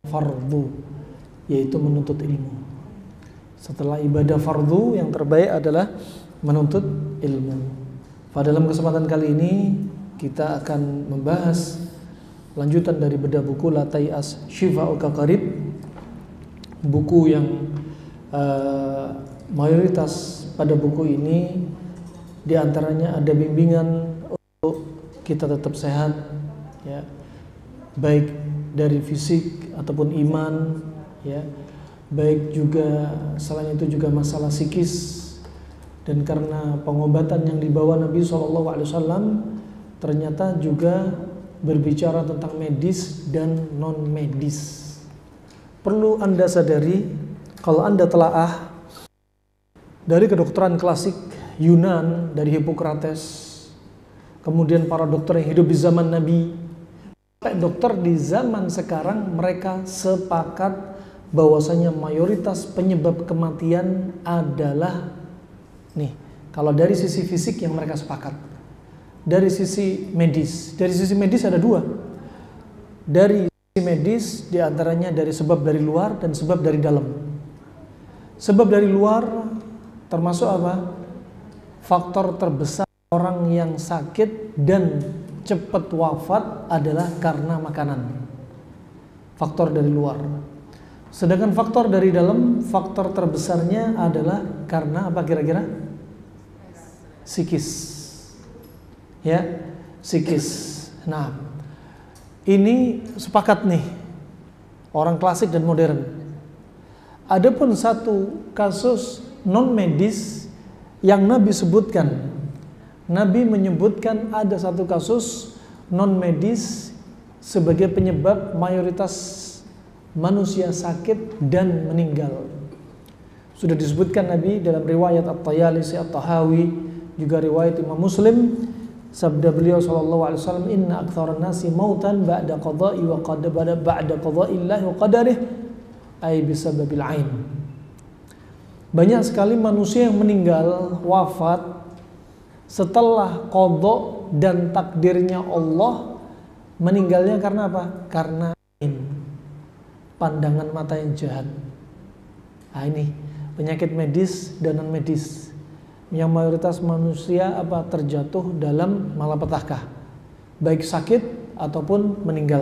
fardu, yaitu menuntut ilmu. Setelah ibadah fardu, yang terbaik adalah menuntut ilmu. Pada dalam kesempatan kali ini kita akan membahas lanjutan dari bedah buku La Tay'as Shifa'uka Qarib, buku yang mayoritas pada buku ini diantaranya ada bimbingan untuk kita tetap sehat, ya, baik dari fisik ataupun iman, ya, baik juga selain itu juga masalah psikis. Dan karena pengobatan yang dibawa Nabi SAW ternyata juga berbicara tentang medis dan non medis. Perlu Anda sadari, kalau Anda telaah dari kedokteran klasik Yunan, dari Hippocrates, kemudian para dokter yang hidup di zaman Nabi, sampai dokter di zaman sekarang, mereka sepakat bahwasanya mayoritas penyebab kematian adalah, nih, kalau dari sisi fisik yang mereka sepakat, dari sisi medis ada dua. Dari sisi medis diantaranya dari sebab dari luar dan sebab dari dalam. Sebab dari luar termasuk apa? Faktor terbesar orang yang sakit dan cepat wafat adalah karena makanan. Faktor dari luar. Sedangkan faktor dari dalam, faktor terbesarnya adalah karena apa kira-kira? Psikis. Ya, psikis. Nah, ini sepakat nih orang klasik dan modern. Adapun satu kasus non medis yang Nabi sebutkan, Nabi menyebutkan ada satu kasus non medis sebagai penyebab mayoritas manusia sakit dan meninggal. Sudah disebutkan Nabi dalam riwayat At-Tayalisi, At-Tahawi, juga riwayat Imam Muslim. Sabda beliau SAW, inna aktsaran nasi mautan ba'da qada'i wa ba'da qada'illahi wa qadarih, ay bisababil ain. Banyak sekali manusia yang meninggal, wafat setelah qada dan takdirnya Allah. Meninggalnya karena apa? Karena ain, pandangan mata yang jahat. Nah, ini penyakit medis dan non medis yang mayoritas manusia terjatuh dalam malapetaka, baik sakit ataupun meninggal.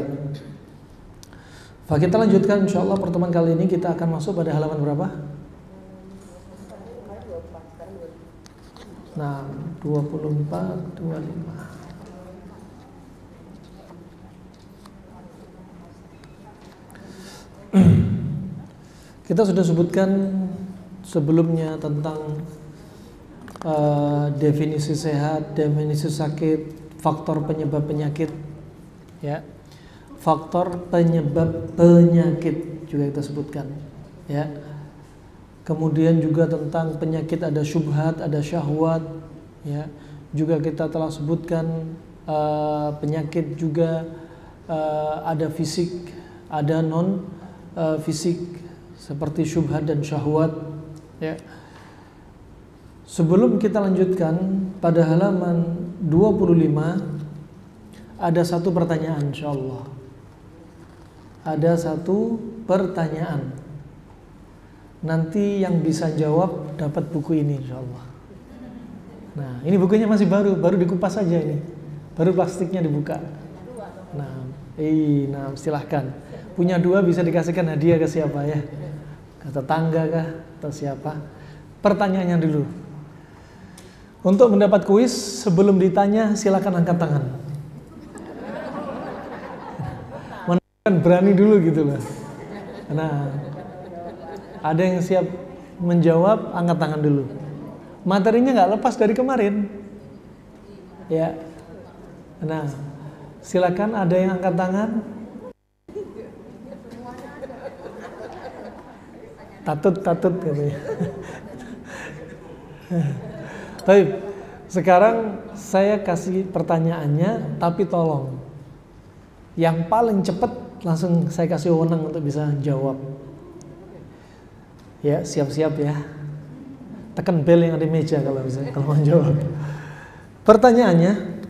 Kita lanjutkan insyaallah pertemuan kali ini. Kita akan masuk pada halaman berapa? Nah, 24, 25. Kita sudah sebutkan sebelumnya tentang definisi sehat, definisi sakit, faktor penyebab penyakit, ya, faktor penyebab penyakit juga kita sebutkan, ya. Kemudian juga tentang penyakit ada syubhat, ada syahwat, ya. Juga kita telah sebutkan penyakit juga ada fisik, ada non fisik seperti syubhat dan syahwat, ya. Sebelum kita lanjutkan pada halaman 25 ada satu pertanyaan insyaallah. Ada satu pertanyaan. Nanti yang bisa jawab dapat buku ini insyaallah. Nah, ini bukunya masih baru dikupas saja ini. Baru plastiknya dibuka. Nah, silahkan. Punya dua bisa dikasihkan hadiah ke siapa ya? Ke tetangga kah atau siapa? Pertanyaannya dulu. Untuk mendapat kuis, sebelum ditanya silakan angkat tangan. Menunjukkan berani dulu gitu loh. Nah, ada yang siap menjawab, angkat tangan dulu. Materinya nggak lepas dari kemarin, ya. Nah, silakan ada yang angkat tangan. Tatut katanya. Baik, sekarang saya kasih pertanyaannya, tapi tolong yang paling cepat langsung saya kasih wewenang untuk bisa jawab. Ya, siap-siap ya. Tekan bel yang ada di meja kalau mau jawab. Pertanyaannya,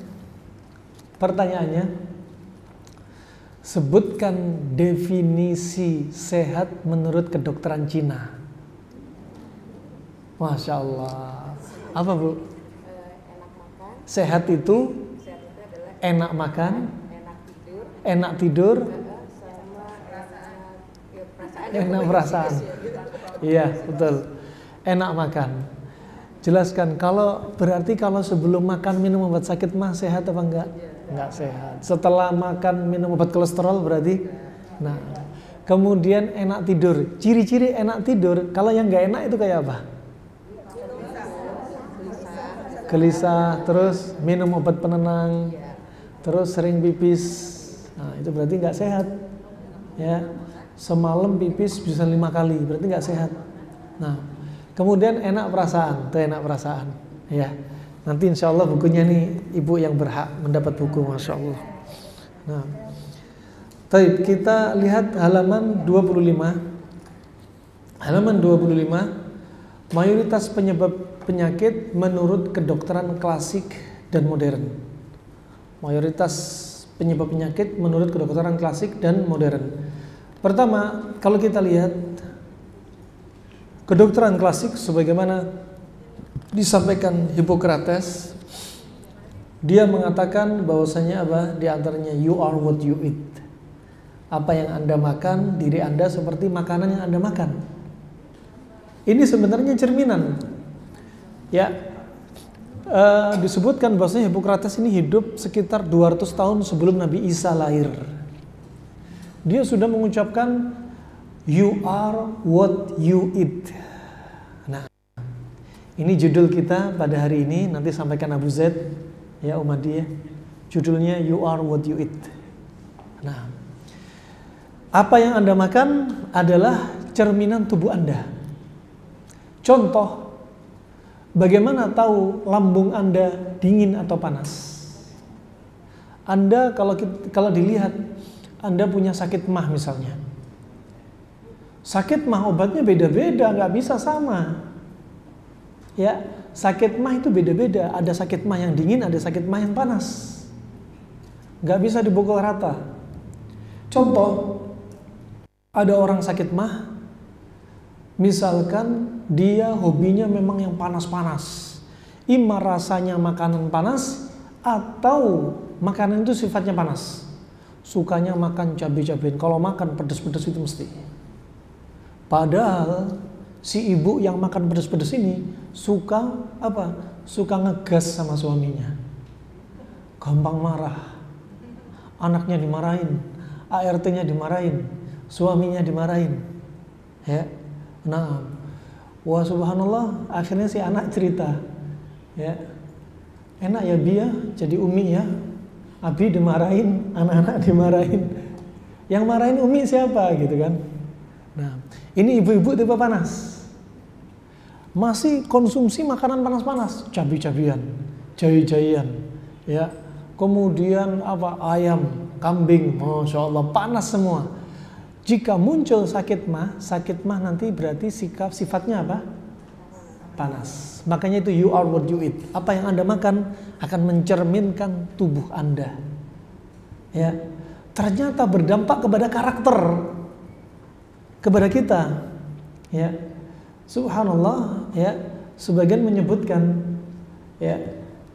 Sebutkan definisi sehat menurut kedokteran Cina. Masya Allah. Apa Bu? Enak makan. Sehat itu Adalah enak makan, enak tidur, sama perasaan. enak perasaan. Iya, betul. Enak makan. Jelaskan, berarti kalau sebelum makan minum obat sakit mah sehat apa enggak? Enggak sehat. Setelah makan minum obat kolesterol berarti? Nah, kemudian enak tidur. Ciri-ciri enak tidur, kalau yang enggak enak itu kayak apa? Gelisah, terus minum obat penenang, terus sering pipis. Nah, itu berarti enggak sehat. Ya, semalam pipis bisa 5 kali, berarti enggak sehat. Nah, kemudian enak perasaan, itu enak perasaan. Ya, nanti insya Allah bukunya nih ibu yang berhak mendapat buku, masya Allah. Nah, baik, kita lihat halaman 25. Halaman 25, mayoritas penyebab penyakit menurut kedokteran klasik dan modern. Mayoritas penyebab penyakit menurut kedokteran klasik dan modern. Pertama, kalau kita lihat kedokteran klasik sebagaimana disampaikan Hippocrates, dia mengatakan bahwasanya apa? Di antaranya you are what you eat. Apa yang Anda makan, diri Anda seperti makanan yang Anda makan. Ini sebenarnya cerminan. Ya, disebutkan bahwasanya Hippocrates ini hidup sekitar 200 tahun sebelum Nabi Isa lahir. Dia sudah mengucapkan you are what you eat. Nah, ini judul kita pada hari ini, nanti sampaikan Abu Zaid ya Umadiyah. Judulnya you are what you eat. Nah, apa yang Anda makan adalah cerminan tubuh Anda. Contoh, bagaimana tahu lambung Anda dingin atau panas? Anda kalau dilihat Anda punya sakit mah misalnya. Sakit mah obatnya beda-beda, nggak bisa sama. Ya, sakit mah itu beda-beda. Ada sakit mah yang dingin, ada sakit mah yang panas. Nggak bisa dipukul rata. Contoh, ada orang sakit mah, misalkan dia hobinya memang yang panas-panas. Ima rasanya makanan panas atau makanan itu sifatnya panas. Sukanya makan cabai-cabean. Kalau makan pedas-pedas itu mesti. Padahal si ibu yang makan pedas-pedas ini suka apa? Suka ngegas sama suaminya. Gampang marah. Anaknya dimarahin, ART-nya dimarahin, suaminya dimarahin. Ya. Nah, wah subhanallah, akhirnya si anak cerita. Ya. Enak ya Bi ya, jadi Umi ya. Abi dimarahin, anak-anak dimarahin. Yang marahin Umi siapa gitu kan? Nah, ini ibu-ibu tipe panas. Masih konsumsi makanan panas-panas, cabai-cabian, jahe-jahean, ya. Kemudian apa? Ayam, kambing, masya Allah panas semua. Jika muncul sakit mah nanti berarti sifatnya apa? Panas. Makanya itu you are what you eat. Apa yang Anda makan akan mencerminkan tubuh Anda. Ya, ternyata berdampak kepada karakter kepada kita. Ya, subhanallah. Ya, sebagian menyebutkan ya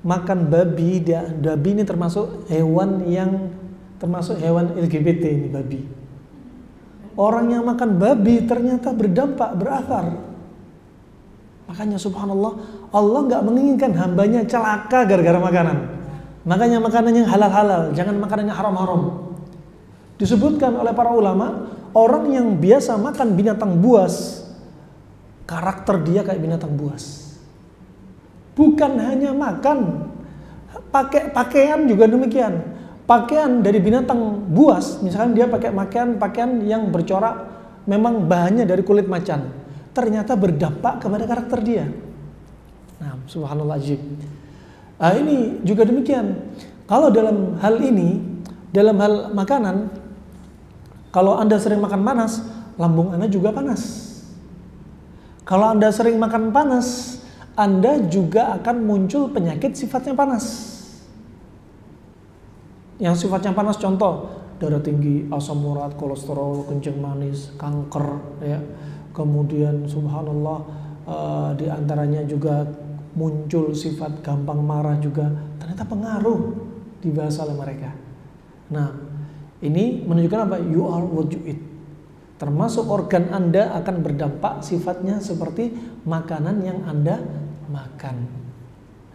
makan babi. Babi ini termasuk hewan LGBT ini babi. Orang yang makan babi ternyata berdampak berakar. Makanya subhanallah, Allah nggak menginginkan hambanya celaka gara-gara makanan. Makanya makanan yang halal-halal, jangan makanan yang haram-haram. Disebutkan oleh para ulama, orang yang biasa makan binatang buas, karakter dia kayak binatang buas. Bukan hanya makan, pakaian juga demikian. Pakaian dari binatang buas, misalkan dia pakai pakaian yang bercorak, memang bahannya dari kulit macan. Ternyata berdampak kepada karakter dia. Nah, subhanallah ajib. Ini juga demikian. Kalau dalam hal ini, dalam hal makanan, kalau Anda sering makan panas, lambung Anda juga panas. Kalau Anda sering makan panas, Anda juga akan muncul penyakit sifatnya panas. Yang sifatnya panas contoh, darah tinggi, asam urat, kolesterol, kencing manis, kanker, ya. Kemudian subhanallah di antaranya juga muncul sifat gampang marah juga, ternyata pengaruh dibahas oleh mereka. Nah, ini menunjukkan apa? You are what you eat. Termasuk organ Anda akan berdampak sifatnya seperti makanan yang Anda makan.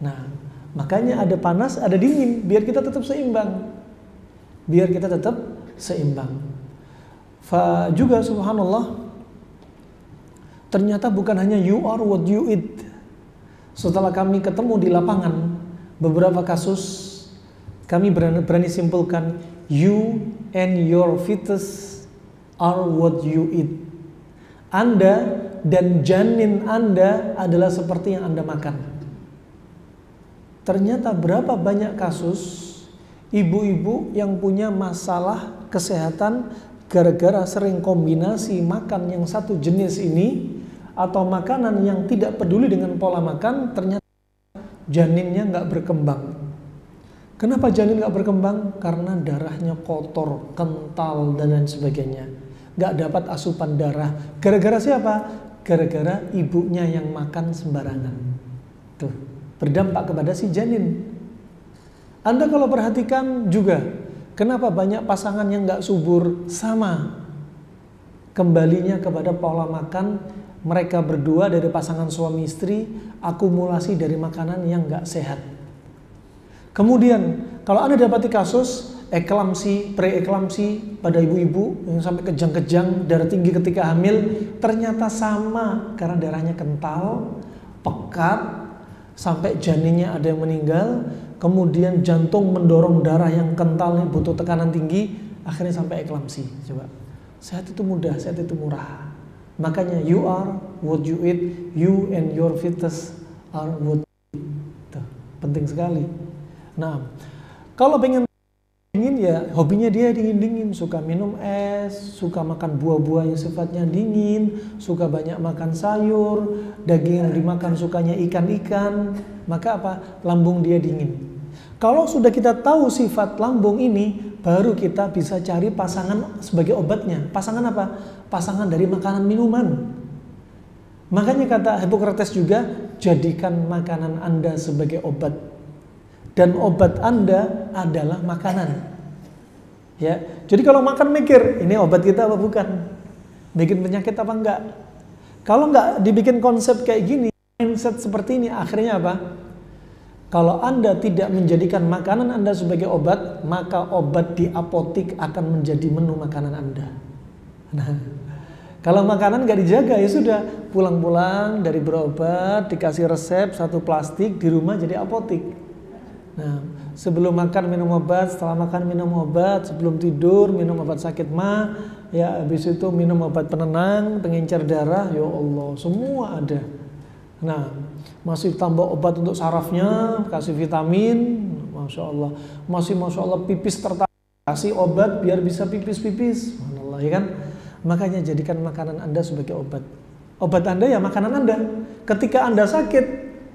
Nah, makanya ada panas, ada dingin, biar kita tetap seimbang. Biar kita tetap seimbang. Juga subhanallah, ternyata bukan hanya you are what you eat. Setelah kami ketemu di lapangan, beberapa kasus kami berani simpulkan, you and your fetus are what you eat. Anda dan janin Anda adalah seperti yang Anda makan. Ternyata berapa banyak kasus ibu-ibu yang punya masalah kesehatan gara-gara sering kombinasi makan yang satu jenis ini atau makanan yang tidak peduli dengan pola makan, ternyata janinnya nggak berkembang. Kenapa janin nggak berkembang? Karena darahnya kotor, kental, dan lain sebagainya. Nggak dapat asupan darah. Gara-gara siapa? Gara-gara ibunya yang makan sembarangan. Tuh, berdampak kepada si janin. Anda kalau perhatikan juga, kenapa banyak pasangan yang nggak subur? Sama. Kembalinya kepada pola makan mereka berdua dari pasangan suami istri, akumulasi dari makanan yang nggak sehat. Kemudian, kalau Anda dapati kasus eklamsi, preeklamsi pada ibu-ibu yang sampai kejang-kejang, darah tinggi ketika hamil, ternyata sama karena darahnya kental, pekat, sampai janinnya ada yang meninggal, kemudian jantung mendorong darah yang kental butuh tekanan tinggi, akhirnya sampai eklamsi. Coba, sehat itu mudah, sehat itu murah. Makanya you are what you eat, you and your fetus are what you eat. Tuh, penting sekali. Nah, kalau pengen dingin ya hobinya dia dingin-dingin, suka minum es, suka makan buah-buah yang sifatnya dingin, suka banyak makan sayur, daging yang dimakan sukanya ikan-ikan, maka apa? Lambung dia dingin. Kalau sudah kita tahu sifat lambung ini, baru kita bisa cari pasangan sebagai obatnya. Pasangan apa? Pasangan dari makanan minuman. Makanya kata Hippocrates juga, jadikan makanan Anda sebagai obat. Dan obat Anda adalah makanan. Ya, jadi kalau makan mikir, ini obat kita apa bukan? Bikin penyakit apa enggak? Kalau enggak dibikin konsep kayak gini, mindset seperti ini, akhirnya apa? Kalau Anda tidak menjadikan makanan Anda sebagai obat, maka obat di apotik akan menjadi menu makanan Anda. Nah, kalau makanan nggak dijaga ya sudah, pulang-pulang dari berobat dikasih resep satu plastik, di rumah jadi apotik. Nah, sebelum makan minum obat, setelah makan minum obat, sebelum tidur minum obat sakit mah, ya habis itu minum obat penenang, pengencer darah, ya Allah, semua ada. Nah, masih tambah obat untuk sarafnya, kasih vitamin, Masya Allah. Masih Masya Allah pipis tertarik, kasih obat biar bisa pipis-pipis, subhanallah, ya kan? Makanya jadikan makanan Anda sebagai obat. Obat Anda ya makanan Anda. Ketika Anda sakit,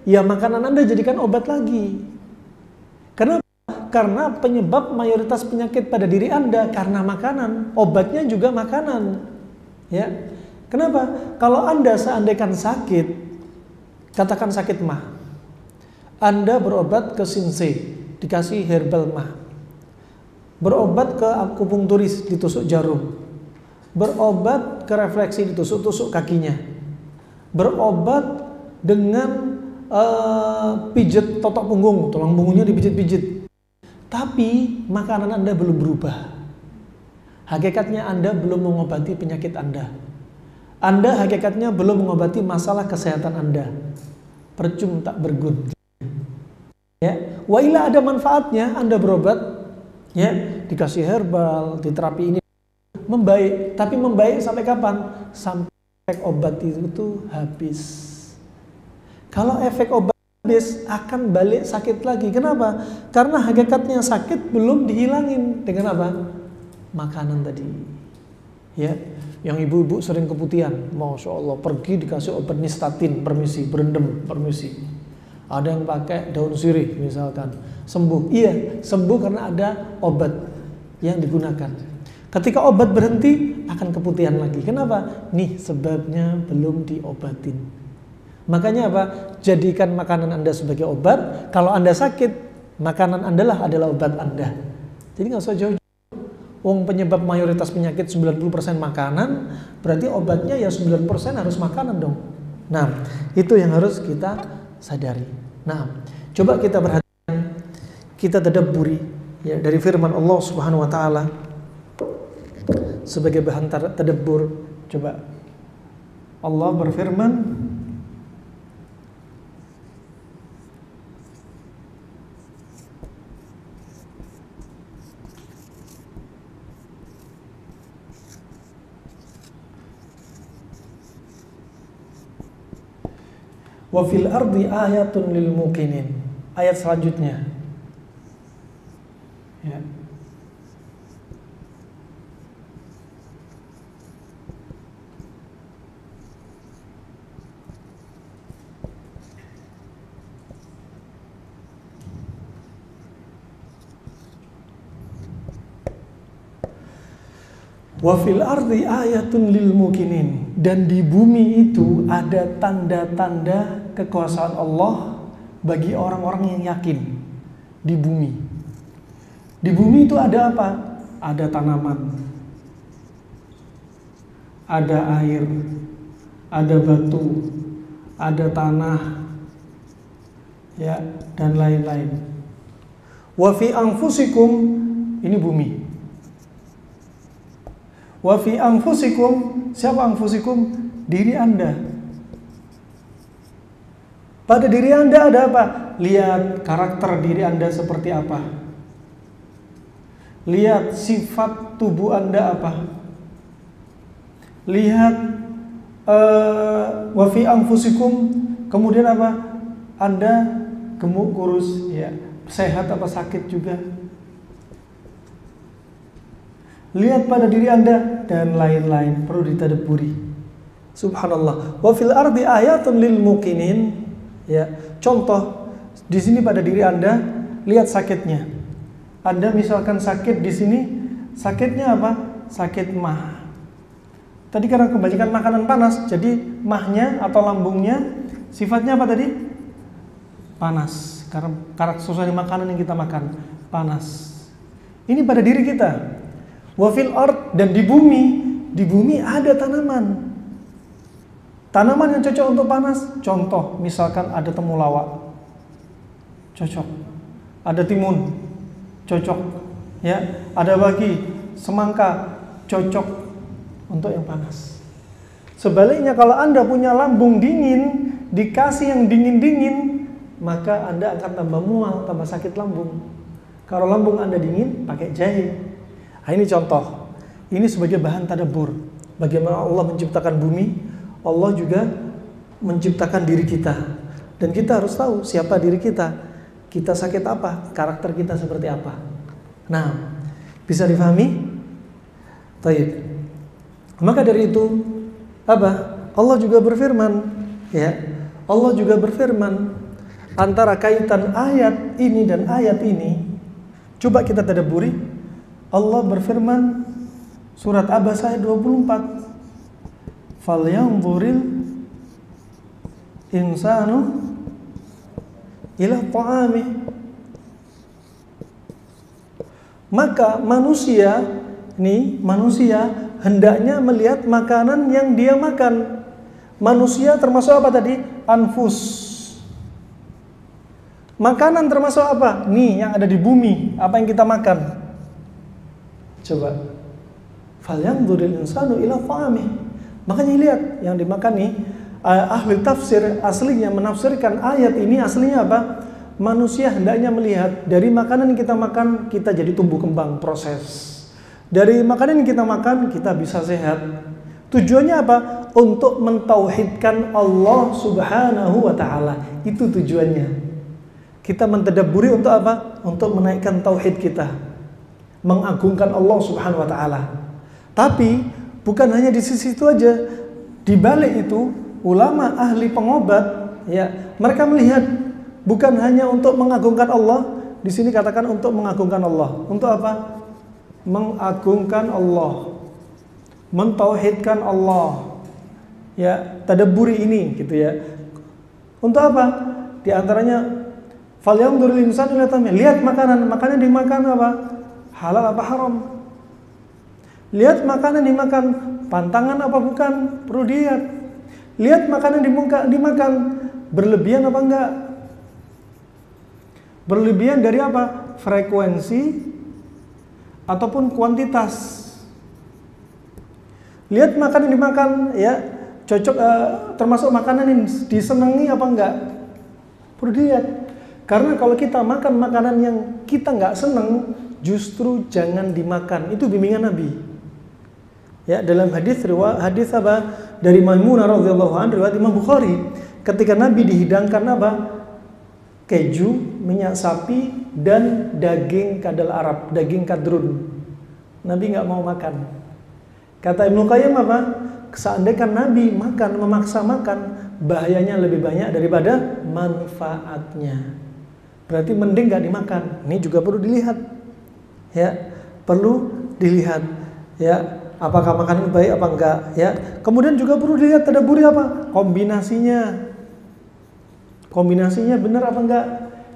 ya makanan Anda jadikan obat lagi. Kenapa? Karena penyebab mayoritas penyakit pada diri Anda karena makanan, obatnya juga makanan. Ya. Kenapa? Kalau Anda seandainya sakit, katakan sakit mah, Anda berobat ke Sinsei, dikasih herbal mah, berobat ke akupunkturis, ditusuk jarum, berobat ke refleksi, ditusuk-tusuk kakinya, berobat dengan pijet totok punggung, tulang punggungnya dipijit-pijit, tapi makanan Anda belum berubah. Hakikatnya Anda belum mengobati penyakit Anda. Anda hakikatnya belum mengobati masalah kesehatan Anda. Percuma tak berguna. Ya, wa ila ada manfaatnya Anda berobat, ya, dikasih herbal, diterapi ini membaik, tapi membaik sampai kapan? Sampai efek obat itu habis. Kalau efek obat habis akan balik sakit lagi. Kenapa? Karena hakikatnya sakit belum dihilangin dengan apa? Makanan tadi. Ya, yang ibu-ibu sering keputihan, Masya Allah, pergi dikasih obat nistatin, permisi, berendam, permisi. Ada yang pakai daun sirih misalkan, sembuh. Iya, sembuh karena ada obat. yang digunakan. Ketika obat berhenti akan keputihan lagi. Kenapa? Nih sebabnya belum diobatin. Makanya apa? Jadikan makanan Anda sebagai obat. Kalau Anda sakit, makanan Anda adalah obat Anda. Jadi nggak usah jauh-jauh. Wong penyebab mayoritas penyakit 90% makanan, berarti obatnya ya 9% harus makanan dong. Nah, itu yang harus kita sadari. Nah, coba kita perhatikan, kita tadabburi ya dari firman Allah Subhanahu wa taala sebagai bahan tadabbur. Coba Allah berfirman, wa fil ardi ayatun lil muqinin. Ayat selanjutnya ya. Wa fil ardi ayatun lil muqinin, dan di bumi itu ada tanda-tanda kekuasaan Allah bagi orang-orang yang yakin. Di bumi. Di bumi itu ada apa? Ada tanaman, ada air, ada batu, ada tanah, ya, dan lain-lain. Wa fi anfusikum, ini bumi. Wa fi anfusikum, siapa anfusikum? Diri Anda. Pada diri Anda ada apa? Lihat karakter diri Anda seperti apa. Lihat sifat tubuh Anda apa. Lihat wa fi anfusikum, kemudian apa? Anda gemuk kurus, ya, sehat apa sakit juga. Lihat pada diri Anda dan lain-lain, perlu ditadabburi. Subhanallah. Wa fil ardi ayatun lil muqinin. Ya, contoh di sini pada diri Anda, lihat sakitnya. Anda misalkan sakit di sini, sakitnya apa? Sakit mah. Tadi karena kebanyakan makanan panas, jadi mahnya atau lambungnya sifatnya apa tadi? Panas. Karena karakteristik makanan yang kita makan panas. Ini pada diri kita. Wa fil ard, dan di bumi ada tanaman. Tanaman yang cocok untuk panas, contoh misalkan ada temulawak, cocok. Ada timun, cocok. Ya, ada bagi, semangka, cocok untuk yang panas. Sebaliknya kalau Anda punya lambung dingin, dikasih yang dingin-dingin, maka Anda akan tambah mual, tambah sakit lambung. Kalau lambung Anda dingin, pakai jahe. Nah, ini contoh. Ini sebagai bahan tadabbur. Bagaimana Allah menciptakan bumi, Allah juga menciptakan diri kita. Dan kita harus tahu siapa diri kita. Kita sakit apa, karakter kita seperti apa. Nah, bisa difahami? Taib. Maka dari itu, apa? Allah juga berfirman, ya. Allah juga berfirman antara kaitan ayat ini dan ayat ini. Coba kita tadabburi. Allah berfirman surat Abasa ayat 24. Falyanzuril insanu ila ta'ami. Maka manusia hendaknya melihat makanan yang dia makan. Manusia termasuk apa tadi? Anfus. Makanan termasuk apa? Nih yang ada di bumi, apa yang kita makan. Coba. Falyanzuril insanu ila ta'ami. Makanya lihat yang dimakan nih, ahli tafsir aslinya menafsirkan ayat ini aslinya apa? Manusia hendaknya melihat dari makanan yang kita makan, kita jadi tumbuh kembang, proses. Dari makanan yang kita makan, kita bisa sehat. Tujuannya apa? Untuk mentauhidkan Allah Subhanahu wa ta'ala. Itu tujuannya. Kita mentadabburi untuk apa? Untuk menaikkan tauhid kita, mengagungkan Allah Subhanahu wa ta'ala. Tapi bukan hanya di sisi itu aja. Di balik itu, ulama ahli pengobat, ya, mereka melihat bukan hanya untuk mengagungkan Allah. Di sini katakan untuk mengagungkan Allah. Untuk apa? mengagungkan Allah, mentauhidkan Allah. Ya, tadabburi ini gitu ya. Untuk apa? Di antaranya falyanzuril insanu ila ta'amih. Lihat makanan dimakan apa? Halal apa haram? Lihat makanan dimakan pantangan apa bukan? Perlu dilihat. Lihat makanan dimakan berlebihan apa enggak? Berlebihan dari apa? Frekuensi ataupun kuantitas. Lihat makanan dimakan ya, cocok termasuk makanan yang disenangi apa enggak? Perlu dilihat. Karena kalau kita makan makanan yang kita enggak senang, justru jangan dimakan. Itu bimbingan Nabi. Ya, dalam hadis apa? Dari Maimunah radhiyallahu anha riwayat Imam Bukhari, ketika Nabi dihidangkan apa? Keju, minyak sapi dan daging kadal Arab, daging kadrun. Nabi enggak mau makan. Kata Ibnu Qayyim apa? Seandainya Nabi memaksa makan, bahayanya lebih banyak daripada manfaatnya. Berarti mending nggak dimakan. Ini juga perlu dilihat. Ya, perlu dilihat. Ya, apakah makanan baik apa enggak? Ya, kemudian juga perlu dilihat tadabburi apa? Kombinasinya. Kombinasinya benar apa enggak?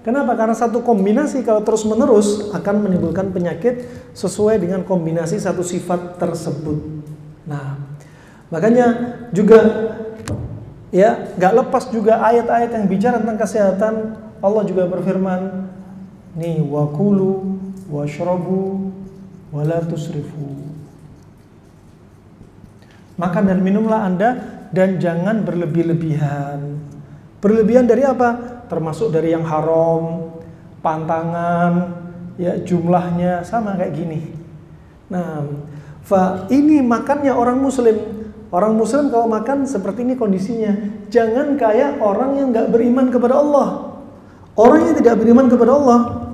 Kenapa? Karena satu kombinasi kalau terus menerus akan menimbulkan penyakit sesuai dengan kombinasi satu sifat tersebut. Nah, makanya juga ya nggak lepas juga ayat-ayat yang bicara tentang kesehatan. Allah juga berfirman, nih wakulu washrabu wala tusrifu. Makan dan minumlah Anda dan jangan berlebih-lebihan. Berlebihan dari apa? Termasuk dari yang haram, pantangan, ya jumlahnya sama kayak gini. Nah, ini makannya orang muslim. Orang muslim kalau makan seperti ini kondisinya. Jangan kayak orang yang nggak beriman kepada Allah. Orang yang tidak beriman kepada Allah,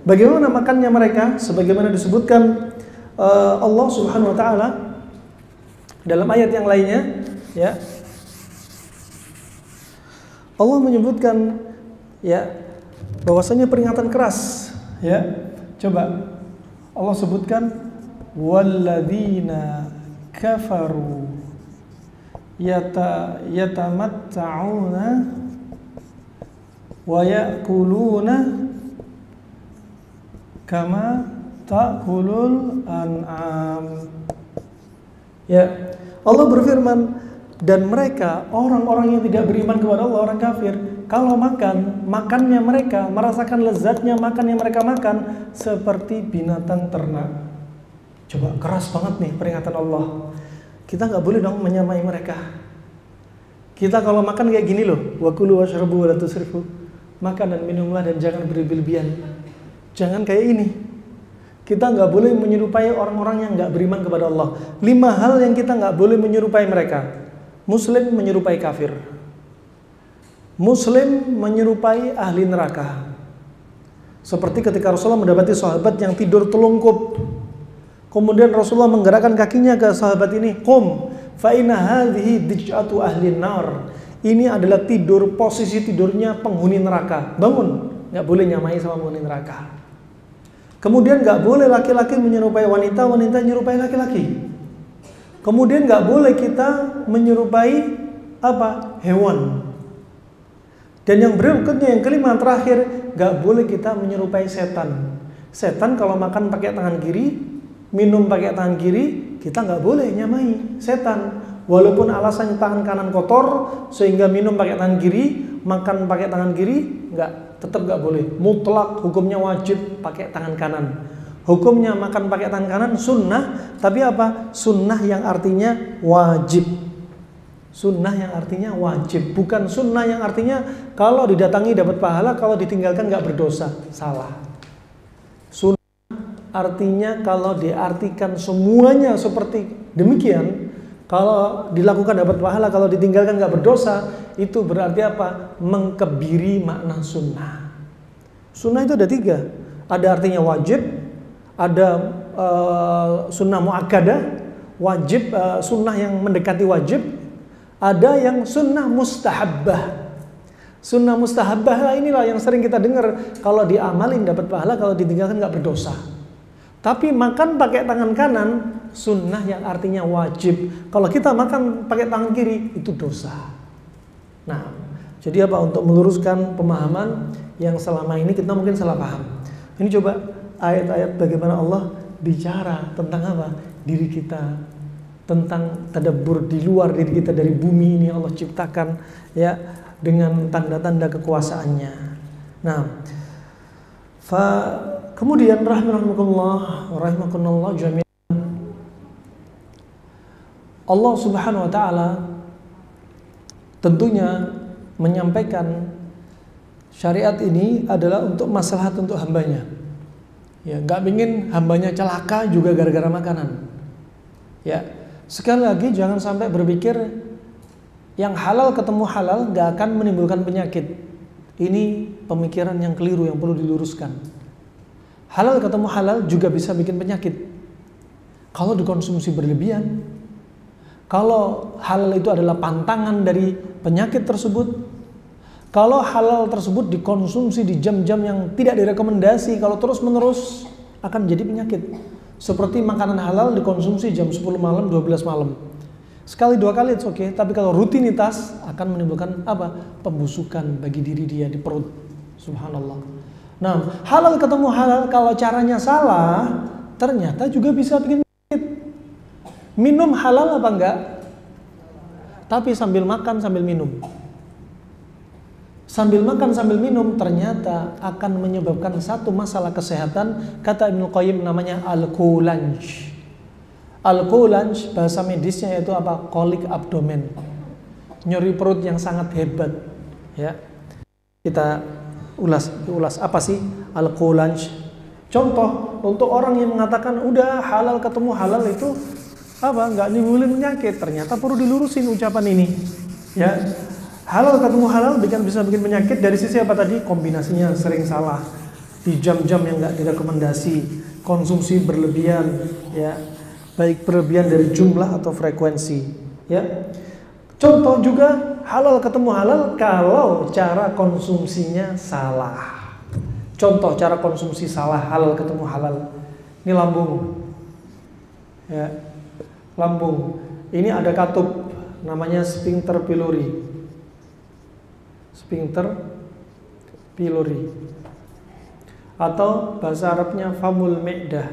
bagaimana makannya mereka? Sebagaimana disebutkan Allah Subhanahu Wa Taala dalam ayat yang lainnya, ya. Allah menyebutkan ya bahwasanya peringatan keras, ya. Coba Allah sebutkan walladzina kafaru yatamatta'una wa ya'kuluna kama ta'kulul an'am. Ya, Allah berfirman, dan mereka orang-orang yang tidak beriman kepada Allah, orang kafir, kalau makannya mereka merasakan lezatnya makan yang mereka makan seperti binatang ternak. Coba keras banget nih peringatan Allah. Kita nggak boleh dong menyamai mereka. Kita kalau makan kayak gini loh, wakulu washrabu wala tusrifu. Makan dan minumlah dan jangan berlebihan. Jangan kayak ini. Kita nggak boleh menyerupai orang-orang yang nggak beriman kepada Allah. 5 hal yang kita nggak boleh menyerupai mereka. Muslim menyerupai kafir. Muslim menyerupai ahli neraka. Seperti ketika Rasulullah mendapati sahabat yang tidur telungkup. Kemudian Rasulullah menggerakkan kakinya ke sahabat ini. Qum fa inna hadhihi dij'atu ahli nar. Ini adalah posisi tidurnya penghuni neraka. Bangun. Nggak boleh nyamai sama penghuni neraka. Kemudian nggak boleh laki-laki menyerupai wanita, wanita menyerupai laki-laki. Kemudian nggak boleh kita menyerupai apa? Hewan. Dan yang berikutnya, yang kelima terakhir, nggak boleh kita menyerupai setan. Setan kalau makan pakai tangan kiri, minum pakai tangan kiri, kita nggak boleh nyamai setan. Walaupun alasannya tangan kanan kotor, sehingga minum pakai tangan kiri, makan pakai tangan kiri, tetap nggak boleh. Mutlak hukumnya wajib pakai tangan kanan. Hukumnya makan pakai tangan kanan sunnah, tapi apa? Sunnah yang artinya wajib. Sunnah yang artinya wajib, bukan sunnah yang artinya kalau didatangi dapat pahala, kalau ditinggalkan nggak berdosa. Salah. Sunnah artinya kalau diartikan semuanya seperti demikian, kalau dilakukan dapat pahala, kalau ditinggalkan nggak berdosa, itu berarti apa? Mengkebiri makna sunnah. Sunnah itu ada 3. Ada artinya wajib, ada sunnah muakkadah, wajib, sunnah yang mendekati wajib. Ada yang sunnah mustahabbah. Sunnah mustahabbah inilah yang sering kita dengar, kalau diamalin dapat pahala, kalau ditinggalkan nggak berdosa. Tapi makan pakai tangan kanan sunnah yang artinya wajib. Kalau kita makan pakai tangan kiri itu dosa. Nah, jadi apa? Untuk meluruskan pemahaman yang selama ini kita mungkin salah paham. Ini coba ayat-ayat bagaimana Allah bicara tentang apa? Diri kita, tentang tadabbur di luar diri kita, dari bumi ini Allah ciptakan ya dengan tanda-tanda kekuasaannya. Nah, kemudian rahimakumullah jami'an, Allah Subhanahu wa taala tentunya menyampaikan syariat ini adalah untuk maslahat untuk hambanya. Ya, nggak ingin hambanya celaka juga gara-gara makanan. Ya, sekali lagi jangan sampai berpikir yang halal ketemu halal nggak akan menimbulkan penyakit. Ini pemikiran yang keliru yang perlu diluruskan. Halal ketemu halal juga bisa bikin penyakit kalau dikonsumsi berlebihan. Kalau halal itu adalah pantangan dari penyakit tersebut, kalau halal tersebut dikonsumsi di jam-jam yang tidak direkomendasi, kalau terus-menerus akan jadi penyakit. Seperti makanan halal dikonsumsi jam 10 malam, 12 malam. Sekali dua kali it's okay, tapi kalau rutinitas akan menimbulkan apa? Pembusukan bagi diri dia di perut. Subhanallah. Nah, halal ketemu halal kalau caranya salah, ternyata juga bisa bikin penyakit. Minum halal apa enggak? Tapi sambil makan sambil minum. Sambil makan sambil minum ternyata akan menyebabkan satu masalah kesehatan, kata Ibnu Qayyim namanya al-qulanj. Al-qulanj bahasa medisnya yaitu apa? Kolik abdomen. Nyeri perut yang sangat hebat, ya. Kita ulas apa sih al-qulanj? Contoh untuk orang yang mengatakan udah halal ketemu halal itu apa? Nggak nimbulin penyakit, ternyata perlu dilurusin ucapan ini, ya. Halal ketemu halal bisa bikin penyakit dari sisi apa tadi? Kombinasinya sering salah, di jam-jam yang nggak direkomendasi, konsumsi berlebihan, ya, baik berlebihan dari jumlah atau frekuensi, ya. Contoh juga halal ketemu halal kalau cara konsumsinya salah. Contoh cara konsumsi salah halal ketemu halal. Ini lambung, ya, lambung. Ini ada katup, namanya sphincter pylori. Sphincter pylori atau bahasa Arabnya famul me'dah.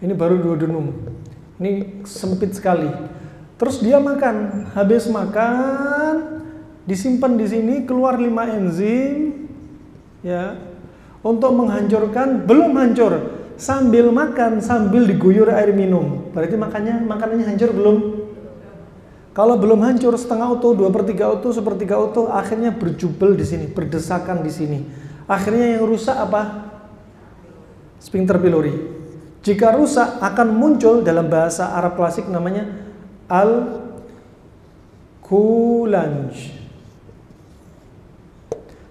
Ini baru duodenum. Ini sempit sekali. Terus dia makan, habis makan disimpan di sini, keluar 5 enzim, ya, untuk menghancurkan, belum hancur, sambil makan sambil diguyur air minum. Berarti makanannya hancur belum? Kalau belum hancur setengah utuh, 2/3 utuh, 1/3 utuh, akhirnya berjubel di sini, berdesakan di sini. Akhirnya yang rusak apa? Sphincter pylori. Jika rusak akan muncul dalam bahasa Arab klasik namanya al-qulanj.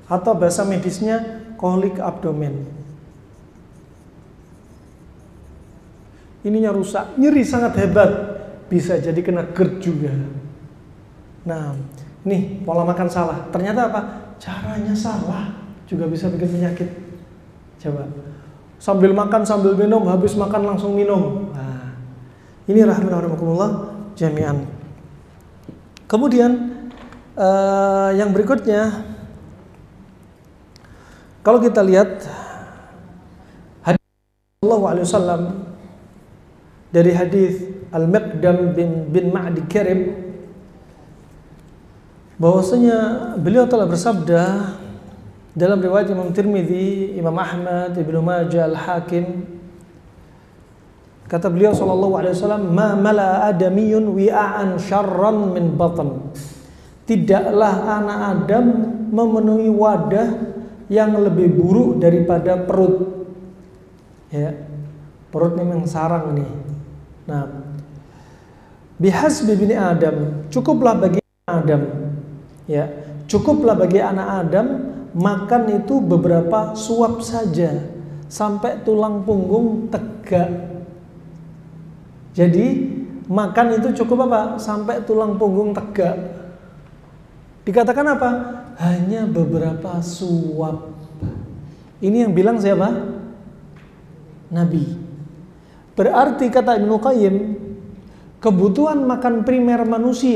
Atau bahasa medisnya kolik abdomen. Ininya rusak, nyeri sangat hebat. Bisa jadi kena GERD juga. Nah, nih pola makan salah. Ternyata apa? Caranya salah juga bisa bikin penyakit. Coba. Sambil makan sambil minum, habis makan langsung minum. Nah, ini rahimakumullah jami'an. Kemudian yang berikutnya, kalau kita lihat hadis Sallallahu Alaihi Wasallam dari hadis Al-Miqdam bin Ma'di Karib, bahwasanya beliau telah bersabda dalam riwayat Imam Tirmidzi, Imam Ahmad, Ibnu Majah, Al-Hakim, kata beliau sallallahu alaihi wasallam, "Ma mala adamiyun wi'an syarran min batn." Tidaklah anak Adam memenuhi wadah yang lebih buruk daripada perut. Ya. Perut ini memang sarang nih. Nah, bihasbi bini Adam, cukuplah bagi Adam, ya, cukuplah bagi anak Adam makan itu beberapa suap saja sampai tulang punggung tegak. Jadi makan itu cukup apa? Sampai tulang punggung tegak. Dikatakan apa? Hanya beberapa suap. Ini yang bilang siapa? Nabi. Berarti kata Ibnu Qayyim, kebutuhan makan primer manusia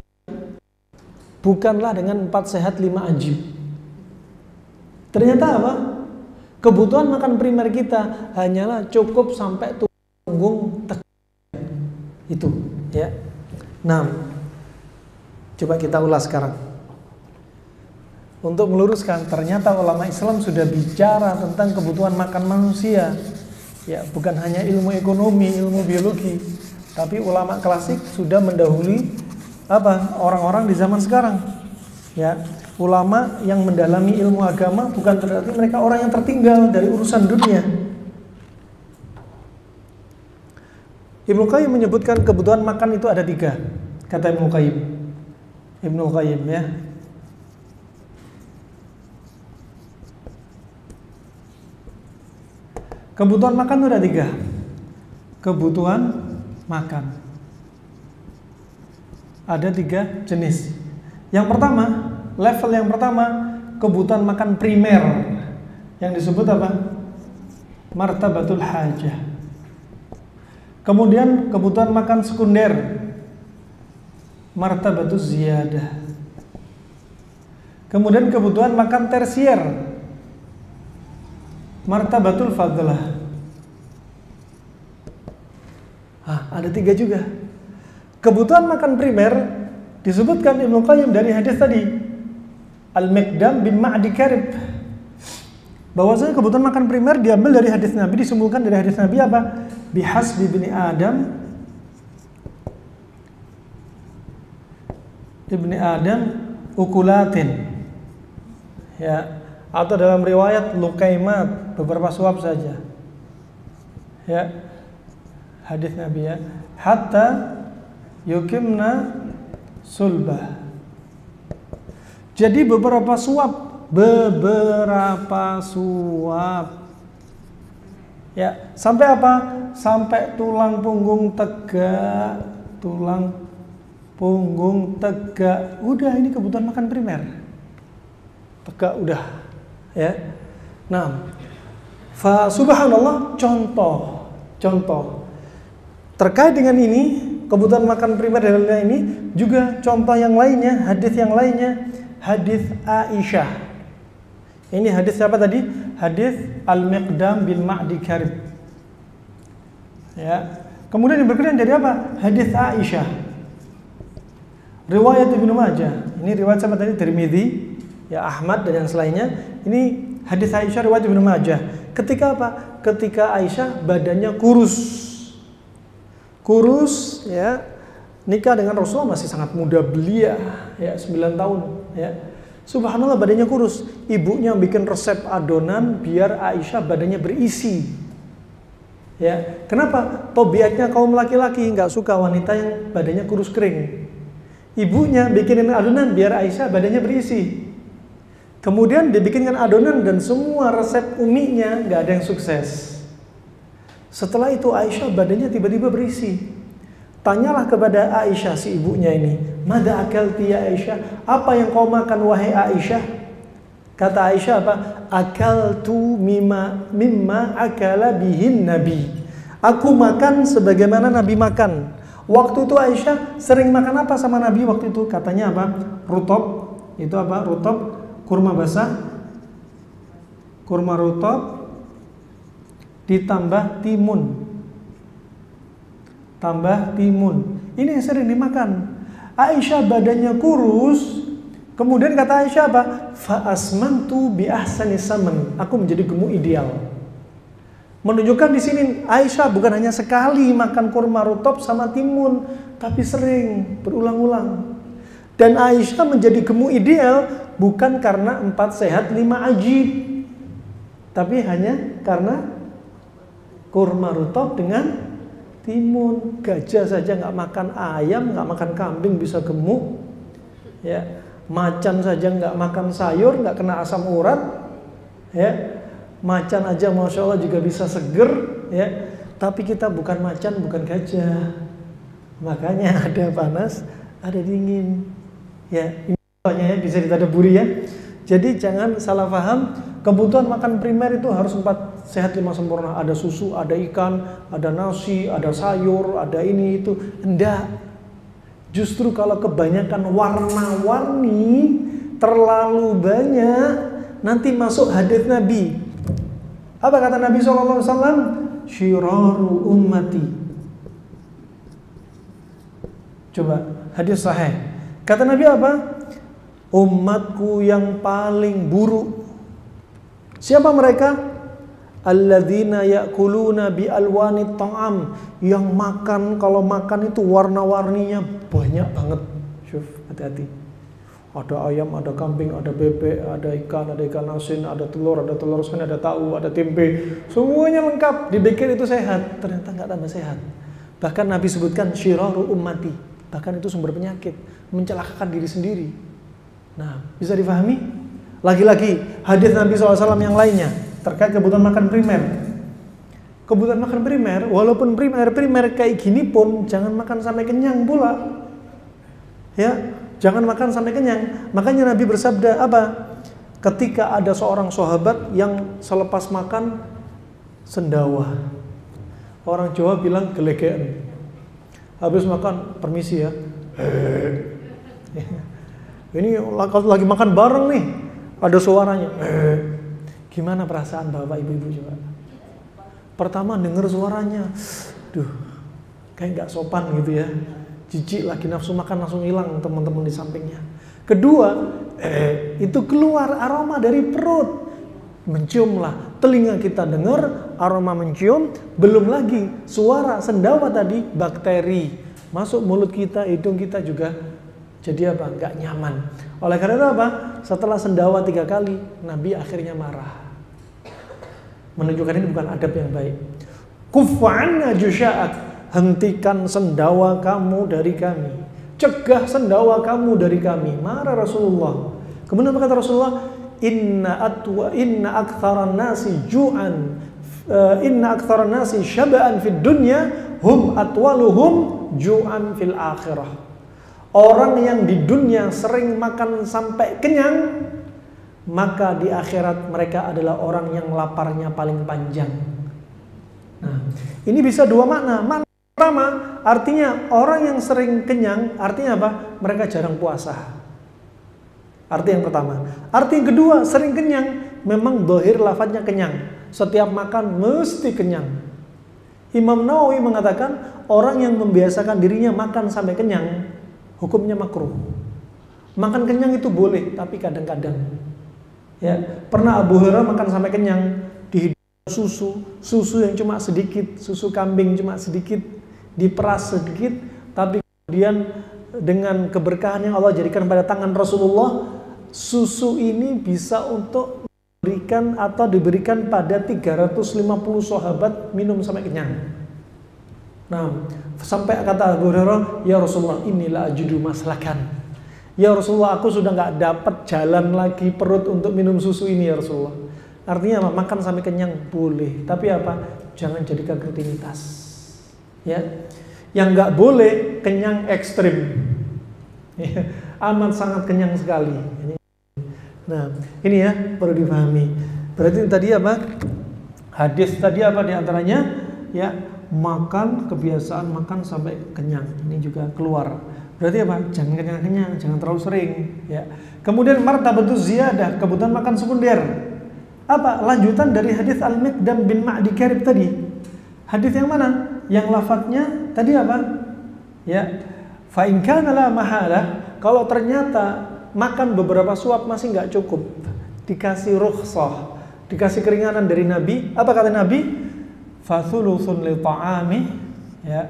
bukanlah dengan 4 sehat 5 ajib. Ternyata apa? Kebutuhan makan primer kita hanyalah cukup sampai punggung tegak. Itu, ya. Nah, coba kita ulas sekarang. Untuk meluruskan, ternyata ulama Islam sudah bicara tentang kebutuhan makan manusia. Ya, bukan hanya ilmu ekonomi, ilmu biologi, tapi ulama klasik sudah mendahului orang-orang di zaman sekarang. Ya, ulama yang mendalami ilmu agama bukan berarti mereka orang yang tertinggal dari urusan dunia. Ibnu Qayyim menyebutkan kebutuhan makan itu ada 3, kata Ibnu Qayyim. Ibnu Qayyim, ya. Kebutuhan makan itu ada 3. Kebutuhan makan ada 3 jenis. Yang pertama, level yang pertama, kebutuhan makan primer, yang disebut apa? Martabatul hajah. Kemudian kebutuhan makan sekunder, martabatul ziyadah. Kemudian kebutuhan makan tersier, martabatul fadlah. Ada 3 juga. Kebutuhan makan primer disebutkan Ibnu Qayyim dari hadis tadi, Al-Miqdam bin Ma'di Karib, bahwasanya kebutuhan makan primer diambil dari hadis Nabi, disimpulkan dari hadis Nabi apa? Bihasbi ibni Adam ukulatin, ya, atau dalam riwayat lukaimat, beberapa suap saja, ya, hadis Nabi, ya, hatta yukimna sulbah. Jadi beberapa suap, ya, sampai apa? Sampai tulang punggung tegak, udah, ini kebutuhan makan primer. Tegak udah, ya. Nah, subhanallah, contoh terkait dengan ini, kebutuhan makan primer dalamnya ini juga contoh yang lainnya, hadis yang lainnya, hadis Aisyah. Ini hadis siapa tadi? Hadis Al-Miqdam bin Ma'di Karib. Ya. Kemudian yang berikutnya jadi apa? Hadis Aisyah. Riwayat Ibnu Majah. Ini riwayat siapa tadi? Tirmidzi, ya, Ahmad dan yang selainnya. Ini hadis Aisyah riwayat Ibnu Majah. Ketika apa? Ketika Aisyah badannya kurus, ya, nikah dengan Rasulullah masih sangat muda belia, ya, 9 tahun, ya. Subhanallah, badannya kurus. Ibunya bikin resep adonan biar Aisyah badannya berisi. Ya, kenapa? Tobiatnya kaum laki-laki nggak suka wanita yang badannya kurus kering. Ibunya bikinin adonan biar Aisyah badannya berisi. Kemudian dibikinkan adonan dan semua resep uminya nggak ada yang sukses. Setelah itu Aisyah badannya tiba-tiba berisi. Tanyalah kepada Aisyah, si ibunya ini, "Mada akalti ya Aisyah? Apa yang kau makan wahai Aisyah?" Kata Aisyah apa? "Akaltu mimma akala bihin Nabi." Aku makan sebagaimana Nabi makan. Waktu itu Aisyah sering makan apa sama Nabi waktu itu? Katanya apa? Rutob. Itu apa? Rutob, kurma basah. Kurma rutob ditambah timun. Ini yang sering dimakan. Aisyah badannya kurus. Kemudian kata Aisyah apa? Fa asmantu bi ahsani saman. Aku menjadi gemuk ideal. Menunjukkan di sini Aisyah bukan hanya sekali makan kurma rutob sama timun, tapi sering, berulang-ulang. Dan Aisyah menjadi gemuk ideal bukan karena 4 sehat 5 ajib, tapi hanya karena kurma rutob dengan timun. Gajah saja nggak makan ayam, nggak makan kambing bisa gemuk, ya. Macan saja nggak makan sayur, nggak kena asam urat, ya. Macan aja masya Allah juga bisa seger, ya. Tapi kita bukan macan, bukan gajah. Makanya ada panas, ada dingin, ya. Ini ya bisa ditadaburi, ya. Jadi jangan salah paham Kebutuhan makan primer itu harus 4 sehat 5 sempurna. Ada susu, ada ikan, ada nasi, ada sayur, ada ini itu. Enggak. Justru kalau kebanyakan warna-warni, terlalu banyak, nanti masuk hadits Nabi. Apa kata Nabi SAW? Syiraru ummati. Coba, hadis sahih. Kata Nabi apa? Umatku yang paling buruk. Siapa mereka? Alladzina ya'kuluna bi alwanit ta'am, yang makan, kalau makan itu warna-warninya banyak banget. Syuf, hati-hati. Ada ayam, ada kambing, ada bebek, ada ikan asin, ada telur asin, ada tahu, ada tempe. Semuanya lengkap, dibikin itu sehat. Ternyata nggak tambah sehat. Bahkan Nabi sebutkan syiraru ummati. Bahkan itu sumber penyakit, mencelakakan diri sendiri. Nah, bisa difahami? Lagi-lagi hadis Nabi SAW yang lainnya terkait kebutuhan makan primer. Kebutuhan makan primer, walaupun primer kayak gini pun jangan makan sampai kenyang pula. Ya, jangan makan sampai kenyang. Makanya Nabi bersabda apa? Ketika ada seorang sahabat yang selepas makan sendawa. Orang Jawa bilang gelegean. Habis makan, permisi ya. Ini lagi makan bareng nih. Ada suaranya. Gimana perasaan bapak ibu-ibu coba? Pertama denger suaranya, kayak nggak sopan gitu ya. Jijik, lagi nafsu makan langsung hilang teman-teman di sampingnya. Kedua, itu keluar aroma dari perut, menciumlah. Telinga kita dengar aroma mencium, belum lagi suara sendawa tadi, bakteri masuk mulut kita, hidung kita juga jadi apa? Nggak nyaman. Oleh karena itu apa? Setelah sendawa 3 kali, Nabi akhirnya marah. Menunjukkan ini bukan adab yang baik. Kufa'anna jusya'ak, hentikan sendawa kamu dari kami. Cegah sendawa kamu dari kami. Marah Rasulullah. Kemudian apa kata Rasulullah? Inna aktsaran nasi ju'an, inna aktsaran nasi syaba'an fid dunya, hum atwaluhum ju'an fil akhirah. Orang yang di dunia sering makan sampai kenyang, maka di akhirat mereka adalah orang yang laparnya paling panjang. Nah, ini bisa 2 makna. Makna pertama, artinya orang yang sering kenyang, artinya apa? Mereka jarang puasa. Arti yang pertama. Arti yang kedua, sering kenyang, memang dohir lafadznya kenyang. Setiap makan mesti kenyang. Imam Nawawi mengatakan, orang yang membiasakan dirinya makan sampai kenyang, hukumnya makruh. Makan kenyang itu boleh, tapi kadang-kadang. Ya, pernah Abu Hurairah makan sampai kenyang, dihidangkan susu yang cuma sedikit, susu kambing cuma sedikit, diperas sedikit, tapi kemudian dengan keberkahan yang Allah jadikan pada tangan Rasulullah, susu ini bisa untuk diberikan pada 350 sahabat minum sampai kenyang. Nah, sampai kata Abu Hurairah, ya Rasulullah, inilah ajudu maslakan. Ya Rasulullah, aku sudah nggak dapat jalan lagi perut untuk minum susu ini ya Rasulullah. Artinya apa? Makan sampai kenyang boleh, tapi apa? Jangan jadikan rutinitas. Ya, yang nggak boleh kenyang ekstrim. Ya, amat sangat kenyang sekali. Nah, ini ya perlu dipahami. Berarti tadi apa? Hadis tadi apa diantaranya? Ya, makan, kebiasaan makan sampai kenyang. Ini juga keluar. Berarti apa? Jangan kenyang-kenyang, jangan terlalu sering. Ya. Kemudian martabatuz ziyadah, kebutuhan makan sekunder. Apa? Lanjutan dari hadis Al-Miqdam bin Ma'di Karib tadi. Hadis yang mana? Yang lafadznya tadi apa? Ya, fa in kana la mahalah, kalau ternyata makan beberapa suap masih nggak cukup, dikasih rukhsah, dikasih keringanan dari Nabi. Apa kata Nabi? Fa thuluthun li ta'ami, ya.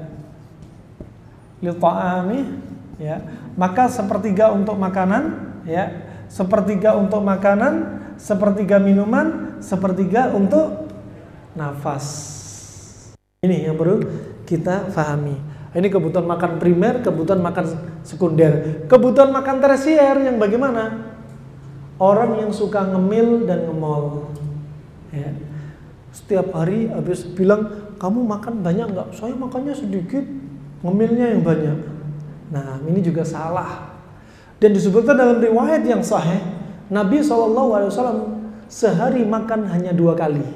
Li ta'ami, ya, maka sepertiga untuk makanan, ya, sepertiga untuk makanan, sepertiga minuman, sepertiga untuk nafas. Ini yang perlu kita pahami. Ini kebutuhan makan primer, kebutuhan makan sekunder. Kebutuhan makan tersier yang bagaimana? Orang yang suka ngemil dan ngemol, ya. Setiap hari habis bilang, kamu makan banyak nggak? Saya makannya sedikit, ngemilnya yang banyak. Nah, ini juga salah. Dan disebutkan dalam riwayat yang sahih, Nabi SAW sehari makan hanya 2 kali.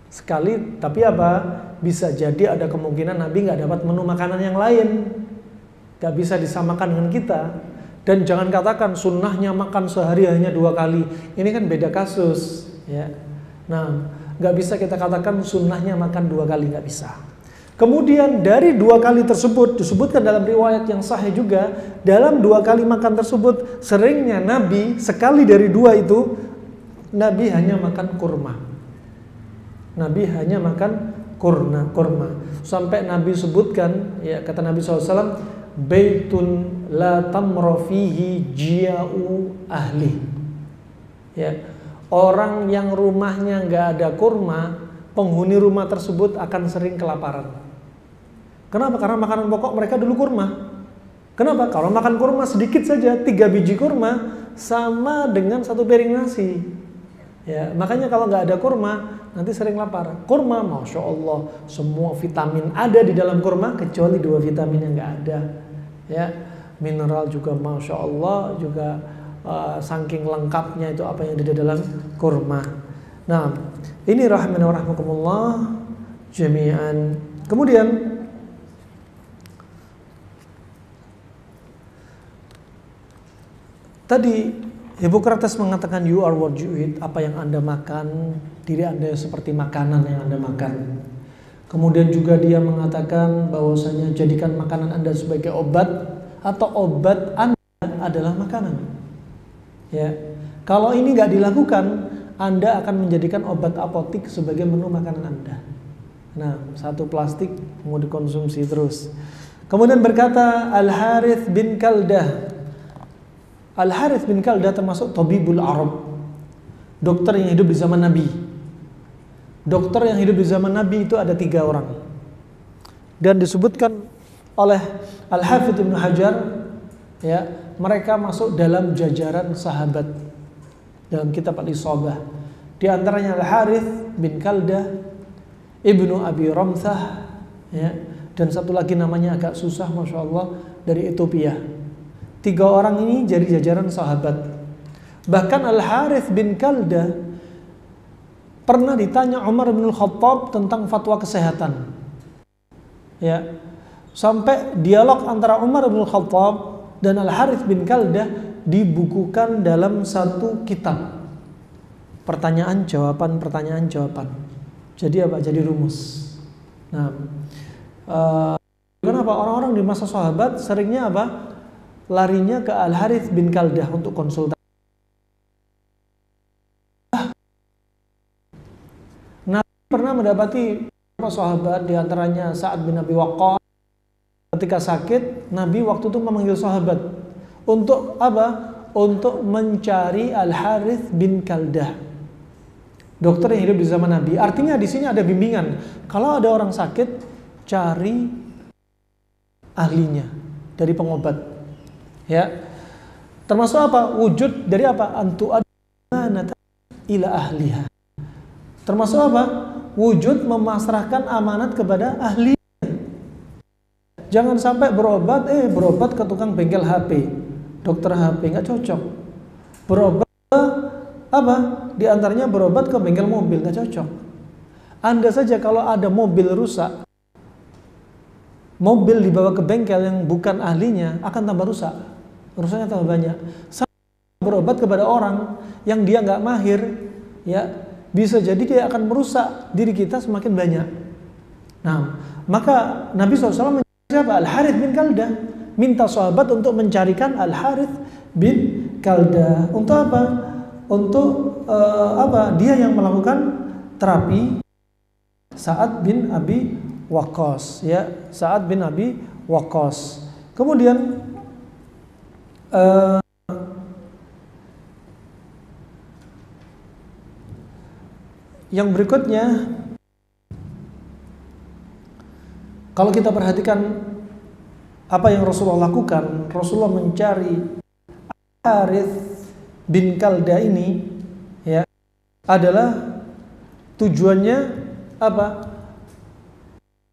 Sekali, tapi apa? Bisa jadi ada kemungkinan Nabi nggak dapat menu makanan yang lain, nggak bisa disamakan dengan kita. Dan jangan katakan sunnahnya makan sehari hanya 2 kali. Ini kan beda kasus, ya. Nah, nggak bisa kita katakan sunnahnya makan 2 kali, nggak bisa. Kemudian dari 2 kali tersebut disebutkan dalam riwayat yang sahih juga, dalam 2 kali makan tersebut seringnya Nabi sekali dari 2 itu Nabi hanya makan kurma. Nabi hanya makan kurma. Sampai Nabi sebutkan, ya, kata Nabi SAW, baitun la tamra fihi jia'u ahli. Ya, orang yang rumahnya nggak ada kurma, penghuni rumah tersebut akan sering kelaparan. Kenapa? Karena makanan pokok mereka dulu kurma. Kenapa? Kalau makan kurma sedikit saja, 3 biji kurma sama dengan 1 piring nasi. Ya, makanya kalau nggak ada kurma nanti sering lapar. Kurma, masya Allah, semua vitamin ada di dalam kurma kecuali 2 vitamin yang nggak ada. Ya, mineral juga masya Allah, juga saking lengkapnya itu apa yang ada di dalam kurma. Nah, ini rahimana wa rahmakumullah jami'an. Kemudian tadi Hippocrates mengatakan you are what you eat, apa yang Anda makan, diri Anda seperti makanan yang Anda makan. Kemudian juga dia mengatakan bahwasanya jadikan makanan Anda sebagai obat atau obat Anda adalah makanan. Ya. Kalau ini nggak dilakukan, Anda akan menjadikan obat apotik sebagai menu makanan Anda. Nah, 1 plastik mau dikonsumsi terus. Kemudian berkata Al-Harith bin Kaldah. Al-Harith bin Kaldah termasuk Tabibul Arab, dokter yang hidup di zaman Nabi. Dokter yang hidup di zaman Nabi itu ada 3 orang. Dan disebutkan oleh Al-Hafidz Ibnu Hajar, ya, mereka masuk dalam jajaran sahabat dalam kitab Al-Isabah. Di antaranya Al-Harith bin Kaldah, Ibnu Abi Ramthah, ya, dan satu lagi namanya agak susah, masya Allah, dari Ethiopia. 3 orang ini jadi jajaran sahabat. Bahkan Al-Harith bin Kaldah pernah ditanya Umar bin Khattab tentang fatwa kesehatan. Ya. Sampai dialog antara Umar bin Khattab dan Al-Harith bin Kaldah dibukukan dalam 1 kitab. Pertanyaan jawaban. Jadi apa? Jadi rumus. Nah, kenapa orang-orang di masa sahabat seringnya apa? Larinya ke Al-Harith bin Kaldah untuk konsultasi. Nabi pernah mendapati beberapa sahabat, di antaranya Sa'ad bin Abi Waqqas. Ketika sakit, Nabi waktu itu memanggil sahabat untuk apa? Untuk mencari Al-Harith bin Kaldah, dokter yang hidup di zaman Nabi. Artinya di sini ada bimbingan. Kalau ada orang sakit, cari ahlinya dari pengobat. Ya, termasuk apa? Wujud dari apa? Antu amanat ila ahliha. Termasuk apa? Wujud memasrahkan amanat kepada ahli. Jangan sampai berobat ke tukang bengkel HP, dokter HP, nggak cocok. Berobat apa? Di antaranya berobat ke bengkel mobil, nggak cocok. Anda saja kalau ada mobil rusak, mobil dibawa ke bengkel yang bukan ahlinya akan tambah rusak. Rusaknya tambah banyak. Berobat kepada orang yang dia nggak mahir, ya, bisa jadi dia akan merusak diri kita semakin banyak. Nah, maka Nabi SAW siapa? Al-Harith bin Kaldah, minta sahabat untuk mencarikan Al-Harith bin Kaldah. Untuk apa? Untuk apa? Dia yang melakukan terapi Sa'ad bin Abi Waqqas, ya, Sa'ad bin Abi Waqqas. Kemudian yang berikutnya, kalau kita perhatikan apa yang Rasulullah lakukan, Rasulullah mencari Harith bin Kaldah ini, ya, adalah tujuannya apa?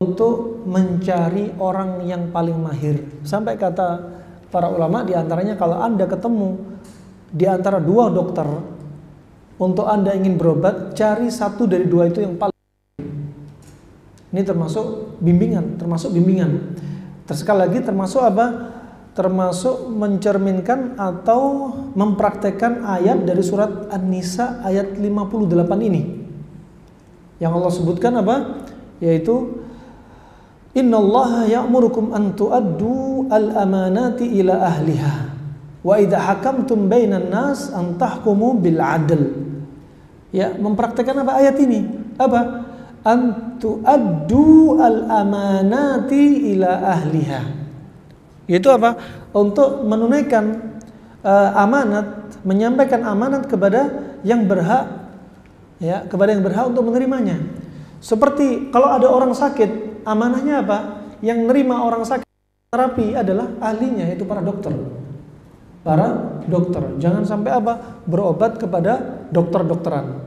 Untuk mencari orang yang paling mahir. Sampai kata para ulama, diantaranya kalau Anda ketemu di antara 2 dokter untuk Anda ingin berobat, cari satu dari dua itu yang paling. Ini termasuk bimbingan, Sekali lagi termasuk apa? Termasuk mencerminkan atau mempraktekkan ayat dari surat An-Nisa ayat 58 ini. Yang Allah sebutkan apa? Yaitu innallaha ya'murukum an tu'addu al-amanati ila ahliha wa idza hakamtum bainan nas an tahkumu bil 'adl. Ya, mempraktekkan apa ayat ini? Apa? An tu'addu al-amanati ila ahliha. Yaitu apa? Untuk menunaikan amanat, menyampaikan amanat kepada yang berhak, ya, kepada yang berhak untuk menerimanya. Seperti kalau ada orang sakit, amanahnya apa? Yang nerima orang sakit terapi adalah ahlinya, yaitu para dokter. Para dokter. Jangan sampai apa? Berobat kepada dokter-dokteran.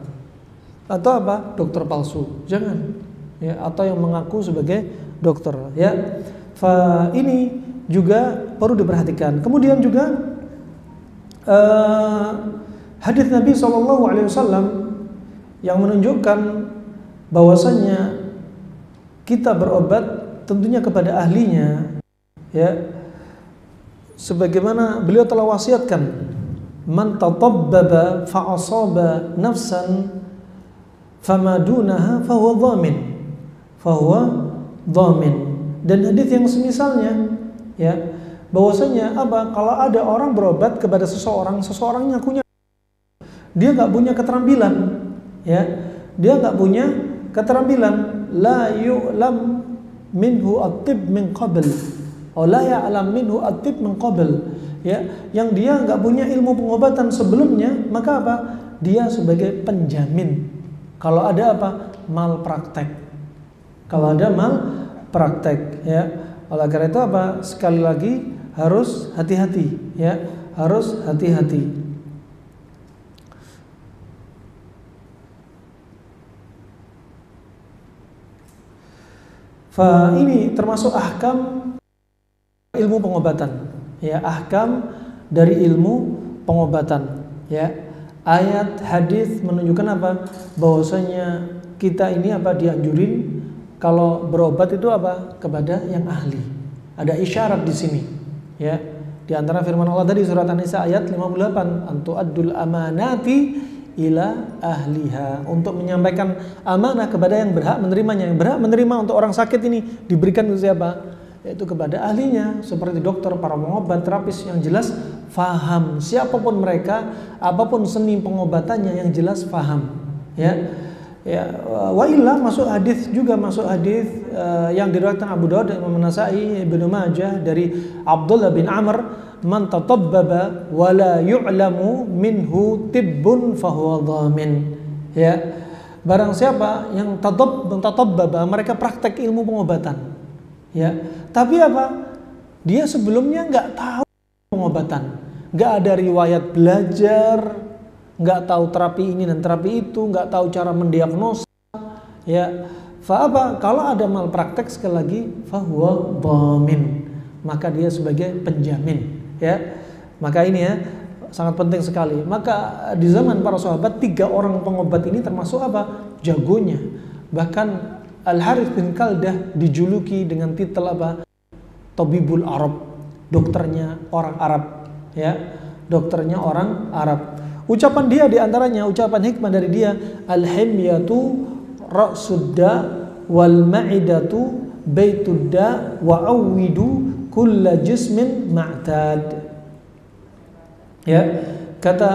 Atau apa? Dokter palsu. Jangan. Ya, atau yang mengaku sebagai dokter, ya. Ini juga perlu diperhatikan. Kemudian juga hadis Nabi SAW yang menunjukkan bahwasanya kita berobat tentunya kepada ahlinya, ya. Sebagaimana beliau telah wasiatkan, man tatabbaba fa asaba nafsan fama dunaha fahuwa dhamin. Dan hadis yang semisalnya, ya, bahwasanya apa? Kalau ada orang berobat kepada seseorang ngakunya dia nggak punya keterampilan, ya, dia nggak punya keterampilan, la yu'lam minhu at-tib min qabl, la ya'lam minhu at-tib min qabl, ya, yang dia nggak punya ilmu pengobatan sebelumnya, maka apa? Dia sebagai penjamin kalau ada apa? Malpraktek. Kalau ada malpraktek, ya. Oleh karena itu apa? Sekali lagi harus hati-hati, ya, harus hati-hati. Ini termasuk ahkam ilmu pengobatan, ya, ahkam dari ilmu pengobatan, ya. Ayat hadis menunjukkan apa? Bahwasanya kita ini apa? Dianjurin kalau berobat itu apa? Kepada yang ahli. Ada isyarat di sini, ya. Di antara firman Allah tadi surat An-Nisa ayat 58, antu addul amanati ila ahliha, untuk menyampaikan amanah kepada yang berhak menerimanya. Yang berhak menerima untuk orang sakit ini diberikan ke siapa? Yaitu kepada ahlinya, seperti dokter, para pengobat, terapis yang jelas faham. Siapapun mereka, apapun seni pengobatannya yang jelas faham, ya. Ya, wa illa masuk hadis yang diriwayatkan Abu Dawud, Imam Nasa'i, Ibnu Majah dari Abdullah bin Amr, man tatabbaba wa la yu'lamu minhu tibbun fahuwa dhamin. Ya, barang siapa yang tatabbaba, mereka praktek ilmu pengobatan, ya, tapi apa? Dia sebelumnya nggak tahu pengobatan, nggak ada riwayat belajar, nggak tahu terapi ini dan terapi itu, nggak tahu cara mendiagnosa, ya. Apa? Kalau ada malpraktek, sekali lagi fahuwa dhamin, maka dia sebagai penjamin, ya. Maka ini, ya, sangat penting sekali. Maka di zaman para sahabat 3 orang pengobat ini termasuk apa? Jagonya. Bahkan Al-Harits bin Kaldah dijuluki dengan titel apa? Tabibul Arab, dokternya orang Arab, ya. Dokternya orang Arab. Ucapan dia diantaranya, ucapan hikmah dari dia, al-himyatu ra'sudda wal ma'idatu baitudda wa awwidu kulla jismin ma'tad. Ya, kata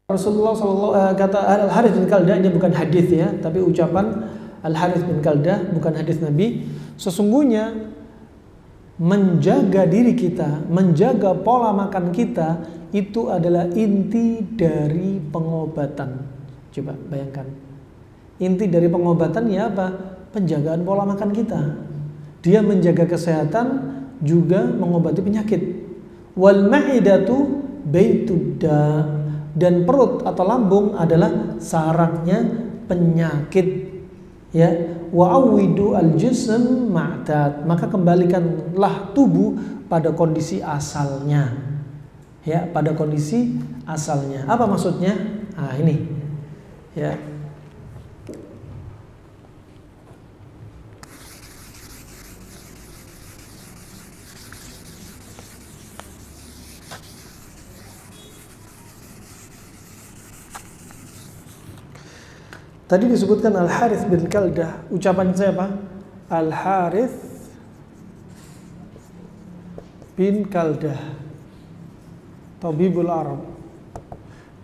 Rasulullah kata Al-Harits bin Kaldah, ini bukan hadis, ya, tapi ucapan Al-Harits bin Kaldah, bukan hadis Nabi. Sesungguhnya menjaga diri kita, menjaga pola makan kita, itu adalah inti dari pengobatan. Coba bayangkan, inti dari pengobatan, ya, apa? Penjagaan pola makan kita. Dia menjaga kesehatan, juga mengobati penyakit. Wal ma'idatu baitudda, dan perut atau lambung adalah sarangnya penyakit, ya. Wa awidu al-jism ma'tad, maka kembalikanlah tubuh pada kondisi asalnya, ya, pada kondisi asalnya. Apa maksudnya? Nah, ini ya. Tadi disebutkan Al-Harith bin Kaldah. Ucapan saya apa? Al-Harith bin Kaldah, Tabibul Arab.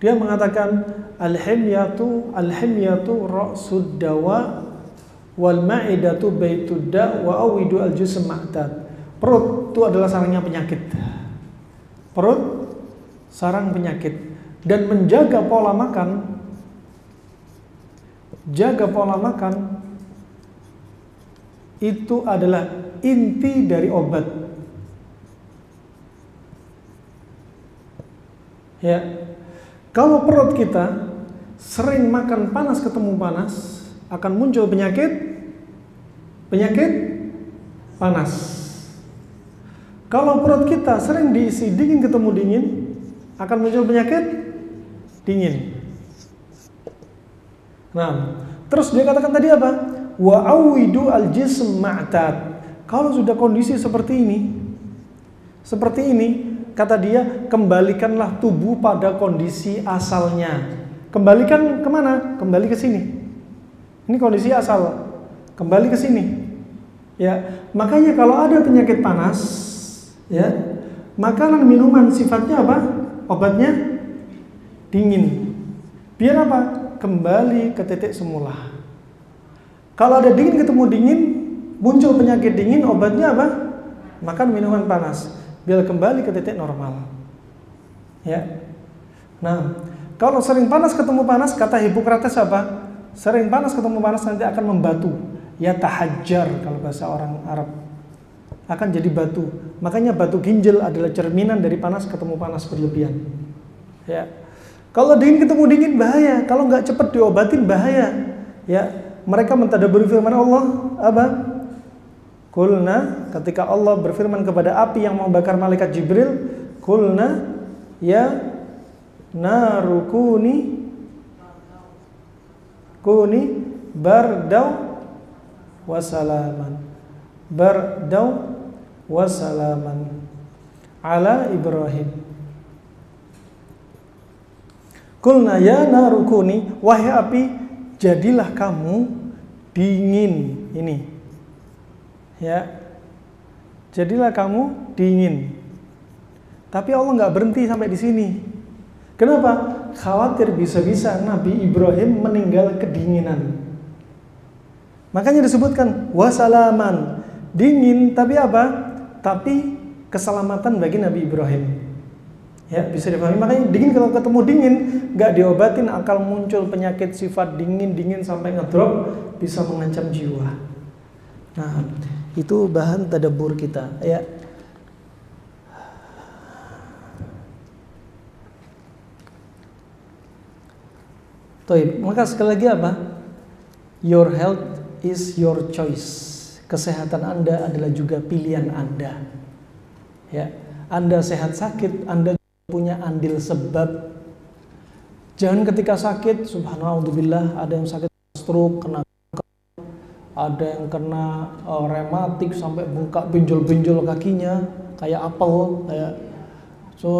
Dia mengatakan al-himyatu ra'sud dawa wal ma'idatu baitud da wa awidu al-jism ma'tad. Perut itu adalah sarangnya penyakit. Perut sarang penyakit, dan menjaga pola makan, itu adalah inti dari obat. Ya. Kalau perut kita sering makan panas ketemu panas, akan muncul penyakit panas. Kalau perut kita sering diisi dingin ketemu dingin, akan muncul penyakit dingin. Nah, terus dia katakan tadi apa? Wa awidu al-jism ma'tad. Kalau sudah kondisi seperti ini, kata dia, kembalikanlah tubuh pada kondisi asalnya. Kembalikan kemana? Kembali ke sini. Ini kondisi asal. Kembali ke sini. Ya, makanya kalau ada penyakit panas, ya, makanan minuman sifatnya apa? Obatnya dingin. Biar apa? Kembali ke titik semula. Kalau ada dingin ketemu dingin, muncul penyakit dingin, obatnya apa? Makan minuman panas, biar kembali ke titik normal. Ya. Nah, kalau sering panas ketemu panas, kata Hippocrates apa? Sering panas ketemu panas nanti akan membatu. Ya tahajjar kalau bahasa orang Arab. Akan jadi batu. Makanya batu ginjal adalah cerminan dari panas ketemu panas berlebihan. Ya. Kalau dingin ketemu dingin bahaya, kalau nggak cepat diobatin bahaya. Ya, mereka mentadabburi firman Allah apa? Kulna, ketika Allah berfirman kepada api yang mau bakar malaikat Jibril, kulna ya narukuni bardau wasalaman. Bardau wasalaman ala Ibrahim. Kulna ya narukuni, wahai api, jadilah kamu dingin. Ini ya, jadilah kamu dingin. Tapi Allah nggak berhenti sampai di sini. Kenapa? Khawatir bisa-bisa Nabi Ibrahim meninggal kedinginan. Makanya disebutkan wasalaman, dingin tapi apa? Tapi keselamatan bagi Nabi Ibrahim. Ya, bisa dipahami. Makanya dingin, kalau ketemu dingin nggak diobatin, akan muncul penyakit sifat dingin sampai ngedrop, bisa mengancam jiwa. Nah, itu bahan tadabbur kita. Ya. Toib. Maka sekali lagi apa? Your health is your choice. Kesehatan Anda adalah juga pilihan Anda. Ya, Anda sehat sakit, Anda punya andil sebab. Jangan ketika sakit, subhanallah, ada yang sakit stroke, kena ada yang kena rematik sampai bengkak benjol-benjol kakinya kayak apel, kayak. So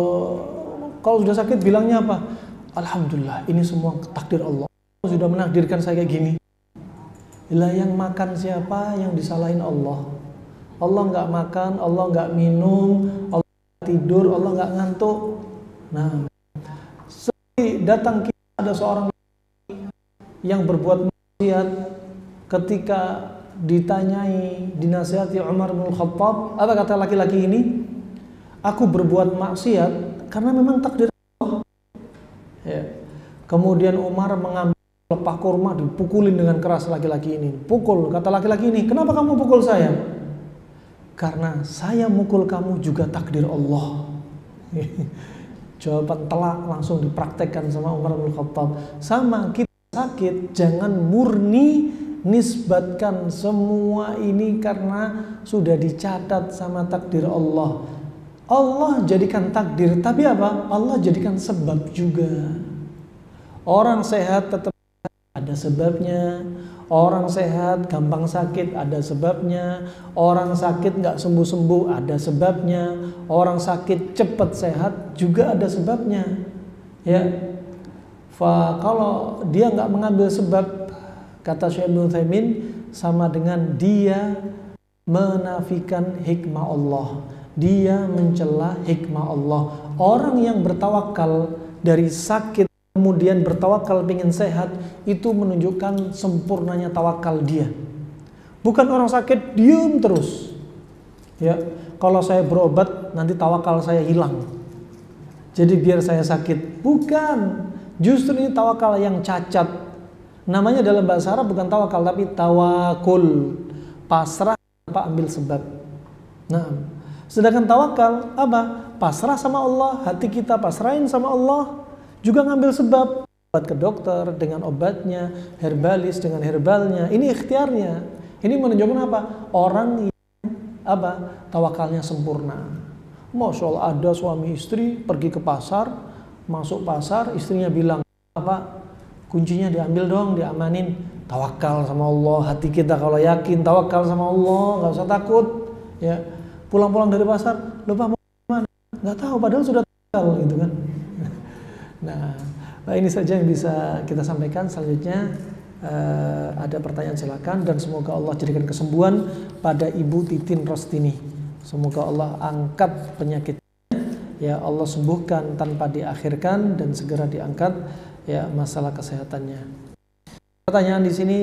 kalau sudah sakit bilangnya apa? Alhamdulillah, ini semua takdir Allah. Allah sudah menakdirkan saya kayak gini. Bila yang makan siapa? Yang disalahin Allah. Allah nggak makan, Allah nggak minum, Allah nggak tidur, Allah nggak ngantuk. Nah, datang kita ada seorang yang berbuat maksiat, ketika ditanyai, dinasihati Umar bin Khattab, apa kata laki-laki ini? Aku berbuat maksiat karena memang takdir Allah. Ya. Kemudian Umar mengambil pelepah kurma, dipukulin dengan keras laki-laki ini. Pukul, kata laki-laki ini, kenapa kamu pukul saya? Karena saya mukul kamu juga takdir Allah. Jawaban telak langsung dipraktekkan sama Umar bin Khattab. Sama kita sakit, jangan murni nisbatkan semua ini karena sudah dicatat sama takdir Allah. Allah jadikan takdir, tapi apa? Allah jadikan sebab juga. Orang sehat tetap ada sebabnya. Orang sehat gampang sakit ada sebabnya. Orang sakit nggak sembuh-sembuh ada sebabnya. Orang sakit cepat sehat juga ada sebabnya. Ya, kalau dia nggak mengambil sebab, kata Syekh Ibnu Utsaimin, sama dengan dia menafikan hikmah Allah. Dia mencela hikmah Allah. Orang yang bertawakal dari sakit kemudian bertawakal pengen sehat, itu menunjukkan sempurnanya tawakal dia. Bukan orang sakit diam terus. Ya, kalau saya berobat nanti tawakal saya hilang. Jadi biar saya sakit. Bukan. Justru ini tawakal yang cacat. Namanya dalam bahasa Arab bukan tawakal tapi tawakul. Pasrah tanpa ambil sebab. Nah, sedangkan tawakal apa? Pasrah sama Allah, hati kita pasrahin sama Allah. Juga ngambil sebab, obat ke dokter dengan obatnya, herbalis dengan herbalnya. Ini ikhtiarnya. Ini menunjukkan apa? Orang yang apa? Tawakalnya sempurna. Masya Allah, ada suami istri pergi ke pasar, masuk pasar, istrinya bilang apa? Kuncinya diambil dong, diamanin. Tawakal sama Allah. Hati kita kalau yakin tawakal sama Allah, nggak usah takut. Ya, pulang-pulang dari pasar, lupa mau mana? Nggak tahu, padahal sudah tawakal gitu kan. Nah, ini saja yang bisa kita sampaikan. Selanjutnya ada pertanyaan silakan, dan semoga Allah jadikan kesembuhan pada Ibu Titin Rostini. Semoga Allah angkat penyakitnya, ya Allah sembuhkan tanpa diakhirkan dan segera diangkat ya masalah kesehatannya. Pertanyaan di sini,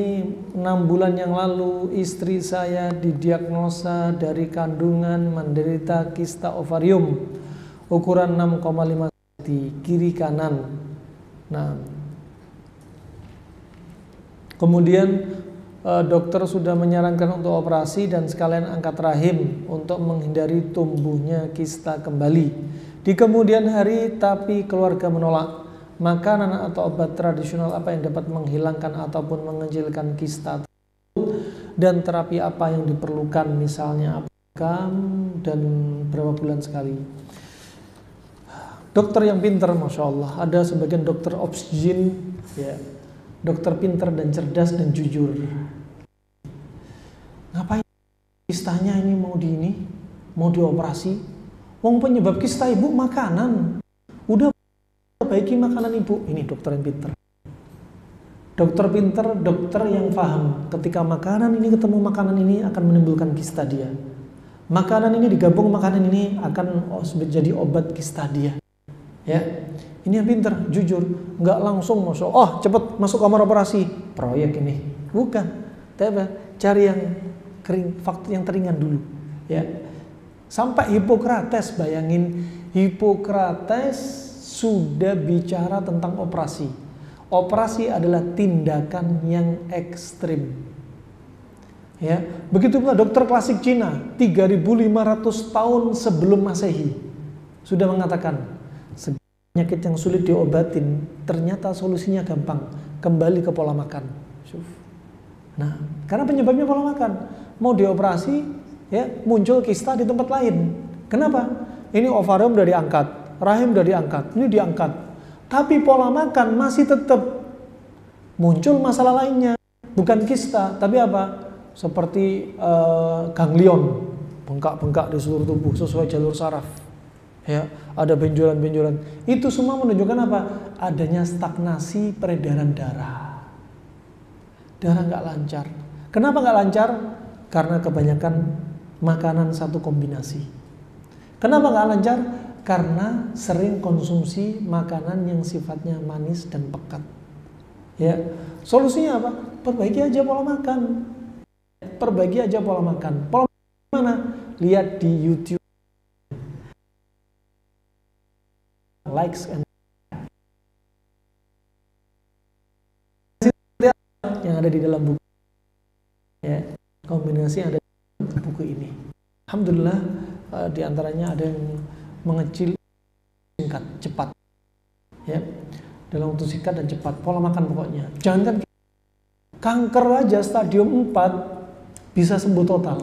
6 bulan yang lalu istri saya didiagnosa dari kandungan menderita kista ovarium ukuran 6,5 di kiri kanan. Nah, kemudian dokter sudah menyarankan untuk operasi dan sekalian angkat rahim untuk menghindari tumbuhnya kista kembali. Di kemudian hari tapi keluarga menolak. Makanan atau obat tradisional apa yang dapat menghilangkan ataupun mengecilkan kista tersebut, dan terapi apa yang diperlukan, misalnya apakah dan berapa bulan sekali. Dokter yang pintar, Masya Allah. Ada sebagian dokter obsgin, ya, dokter pintar dan cerdas dan jujur. Ngapain kistanya ini mau dioperasi? Wong penyebab kista ibu makanan. Udah perbaiki makanan ibu. Ini dokter yang pintar. Dokter pintar, dokter yang paham. Ketika makanan ini ketemu makanan ini akan menimbulkan kista dia. Makanan ini digabung makanan ini akan jadi obat kista dia. Ya, ini yang pintar, jujur, nggak langsung masuk, cepet masuk kamar operasi, proyek ini, bukan, tapi cari yang kering, faktor yang teringan dulu, ya. Sampai Hippocrates, bayangin, Hippocrates sudah bicara tentang operasi. Operasi adalah tindakan yang ekstrim. Ya, begitu pula dokter klasik Cina, 3.500 tahun sebelum Masehi sudah mengatakan penyakit yang sulit diobatin ternyata solusinya gampang, kembali ke pola makan. Nah, karena penyebabnya pola makan. Mau dioperasi, ya muncul kista di tempat lain. Kenapa? Ini ovarium udah diangkat, rahim udah diangkat, ini diangkat. Tapi pola makan masih tetap muncul masalah lainnya. Bukan kista, tapi apa? Seperti ganglion, bengkak-bengkak di seluruh tubuh sesuai jalur saraf. Ya, ada benjolan-benjolan. Itu semua menunjukkan apa? Adanya stagnasi peredaran darah. Darah nggak lancar. Kenapa nggak lancar? Karena kebanyakan makanan satu kombinasi. Kenapa nggak lancar? Karena sering konsumsi makanan yang sifatnya manis dan pekat. Ya, solusinya apa? Perbaiki aja pola makan. Perbaiki aja pola makan. Pola makan mana? Lihat di YouTube. Likes and yang ada di dalam buku, ya, kombinasi yang ada di buku ini. Alhamdulillah, diantaranya ada yang mengecil, singkat, cepat, ya, dalam waktu singkat dan cepat. Pola makan pokoknya. Jangan kanker aja stadium 4 bisa sembuh total.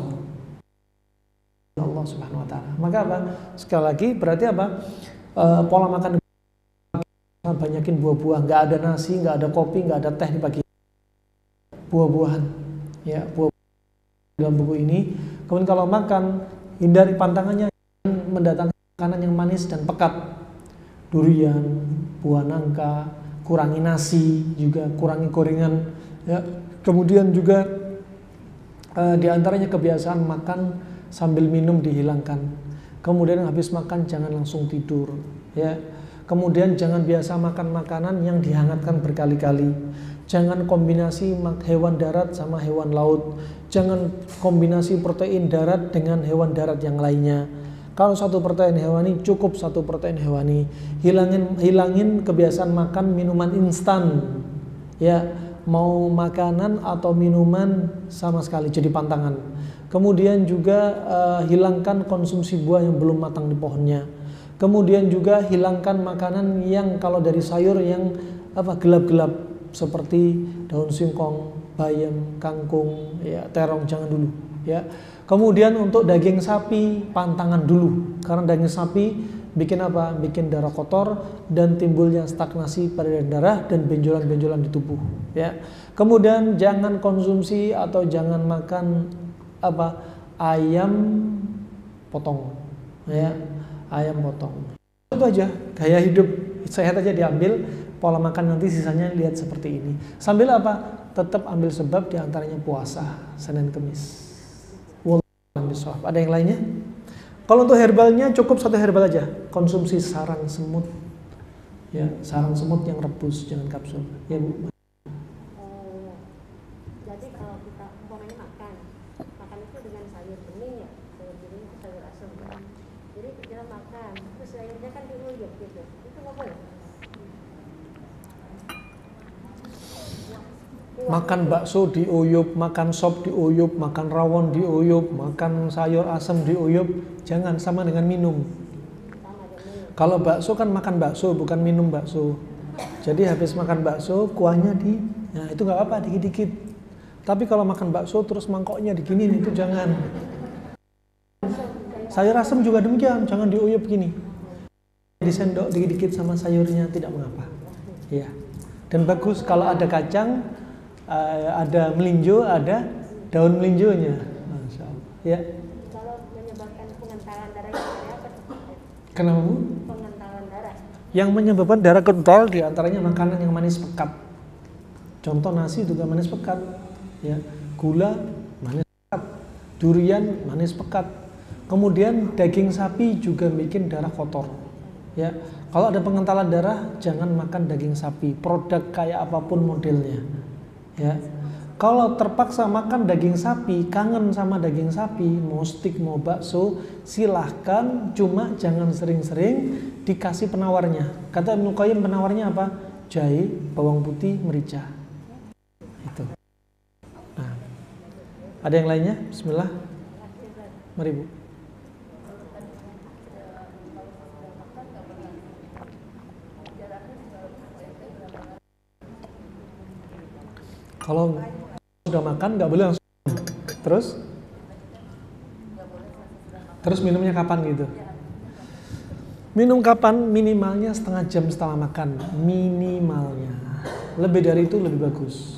Allah Subhanahu Wa Taala. Maka apa? Sekali lagi berarti apa? Pola makan Ustaz banyakin buah-buah, nggak ada nasi, nggak ada kopi, nggak ada teh di pagi. Buah-buahan, ya buah dalam buku ini. Kemudian kalau makan, hindari pantangannya mendatangkan makanan yang manis dan pekat. Durian, buah nangka, kurangi nasi, juga kurangi gorengan. Ya. Kemudian juga diantaranya kebiasaan makan sambil minum dihilangkan. Kemudian habis makan jangan langsung tidur. Ya. Kemudian jangan biasa makan makanan yang dihangatkan berkali-kali. Jangan kombinasi hewan darat sama hewan laut. Jangan kombinasi protein darat dengan hewan darat yang lainnya. Kalau satu protein hewani cukup satu protein hewani. Hilangin kebiasaan makan minuman instan. Ya, mau makanan atau minuman sama sekali jadi pantangan. Kemudian juga hilangkan konsumsi buah yang belum matang di pohonnya. Kemudian juga hilangkan makanan yang kalau dari sayur yang gelap-gelap seperti daun singkong, bayam, kangkung, ya, terong jangan dulu, ya. Kemudian untuk daging sapi pantangan dulu karena daging sapi bikin apa? Bikin darah kotor dan timbulnya stagnasi pada darah dan benjolan-benjolan di tubuh, ya. Kemudian jangan konsumsi atau jangan makan ayam potong, ya. Ayam potong. Itu aja, gaya hidup sehat aja diambil, pola makan nanti sisanya lihat seperti ini. Sambil apa? Tetap ambil sebab diantaranya puasa Senin Kemis. Wallahu. Ada yang lainnya? Kalau untuk herbalnya cukup satu herbal aja. Konsumsi sarang semut. Ya, sarang semut yang rebus, jangan kapsul. Ya, Bu. Jadi kalau kita umpamanya makan itu dengan sayur bening ya, sayur bening itu sayur asam. Jadi kita makan, terus sayurnya kan diuyuk gitu, itu nggak boleh. Makan bakso diuyup, makan sop diuyup, makan rawon diuyup, makan sayur asam diuyup, jangan sama dengan minum. Kalau bakso kan makan bakso, bukan minum bakso. Jadi habis makan bakso, kuahnya nah itu nggak apa-apa, dikit-dikit. Tapi kalau makan bakso terus mangkoknya diginiin, itu jangan. Sayur asam juga demikian, jangan diuyup gini. Disendok dikit-dikit sama sayurnya tidak mengapa. Ya. Dan bagus kalau ada kacang, ada melinjo, ada daun melinjonya. Masya Allah. Ya. Kalau menyebabkan pengentalan darah itu apa? Kenapa, Bu? Pengentalan darah. Yang menyebabkan darah kental diantaranya makanan yang manis pekat. Contoh nasi juga manis pekat. Ya. Gula manis pekat. Durian manis pekat. Kemudian daging sapi juga bikin darah kotor. Ya, kalau ada pengentalan darah jangan makan daging sapi, produk kayak apapun modelnya. Ya, kalau terpaksa makan daging sapi, kangen sama daging sapi, mau steak mau bakso, silahkan, cuma jangan sering-sering dikasih penawarnya. Kata Ibnu Qayyim penawarnya apa? Jahe, bawang putih, merica. Itu. Nah, ada yang lainnya? Bismillah. Mari, Bu. Kalau sudah makan nggak boleh langsung. Terus minumnya kapan gitu? Minum kapan? Minimalnya setengah jam setelah makan, minimalnya. Lebih dari itu lebih bagus.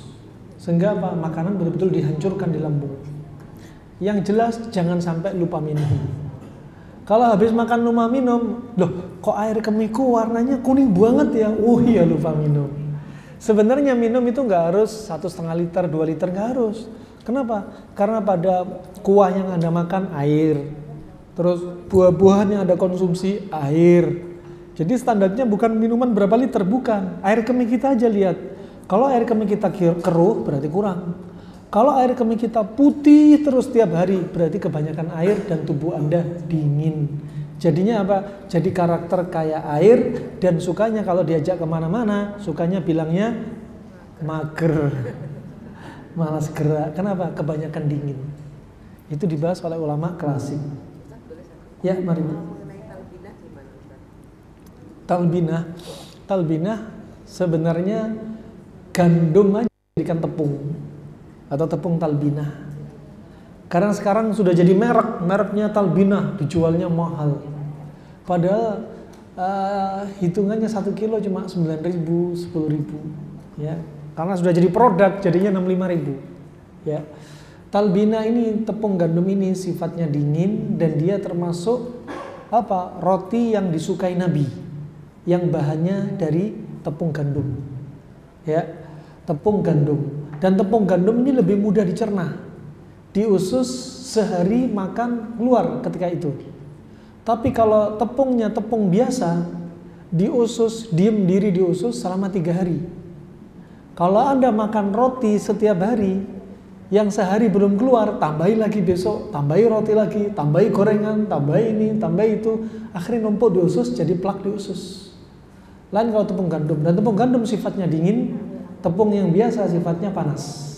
Sehingga apa? Makanan betul-betul dihancurkan di lambung. Yang jelas jangan sampai lupa minum. Kalau habis makan lupa minum, loh kok air kemiku warnanya kuning banget ya? Oh iya lupa minum. Sebenarnya minum itu nggak harus 1,5 liter, 2 liter, nggak harus. Kenapa? Karena pada kuah yang Anda makan air, terus buah-buahan yang Anda konsumsi air. Jadi standarnya bukan minuman berapa liter, bukan. Air kemih kita aja lihat. Kalau air kemih kita keruh berarti kurang. Kalau air kemih kita putih terus tiap hari berarti kebanyakan air dan tubuh Anda dingin. Jadinya apa? Jadi karakter kayak air dan sukanya kalau diajak kemana-mana, sukanya bilangnya mager, malas gerak. Kenapa? Kebanyakan dingin. Itu dibahas oleh ulama klasik. Ya, mari. Talbinah sebenarnya gandum aja dijadikan tepung atau tepung talbinah. Karena sekarang sudah jadi mereknya Talbinah, dijualnya mahal. Padahal hitungannya 1 kilo cuma 9.000, 10.000, ya. Karena sudah jadi produk jadinya 65.000, ya. Talbina ini, tepung gandum ini sifatnya dingin dan dia termasuk apa? Roti yang disukai Nabi, yang bahannya dari tepung gandum, ya. Tepung gandum, dan tepung gandum ini lebih mudah dicerna, diusus sehari makan keluar ketika itu. Tapi kalau tepungnya tepung biasa, diusus, diem diri diusus selama 3 hari. Kalau Anda makan roti setiap hari, yang sehari belum keluar, tambahi lagi besok, tambahi roti lagi, tambahi gorengan, tambahi ini, tambahi itu, akhirnya numpuk diusus, jadi plak diusus. Lain kalau tepung gandum, dan tepung gandum sifatnya dingin, tepung yang biasa sifatnya panas.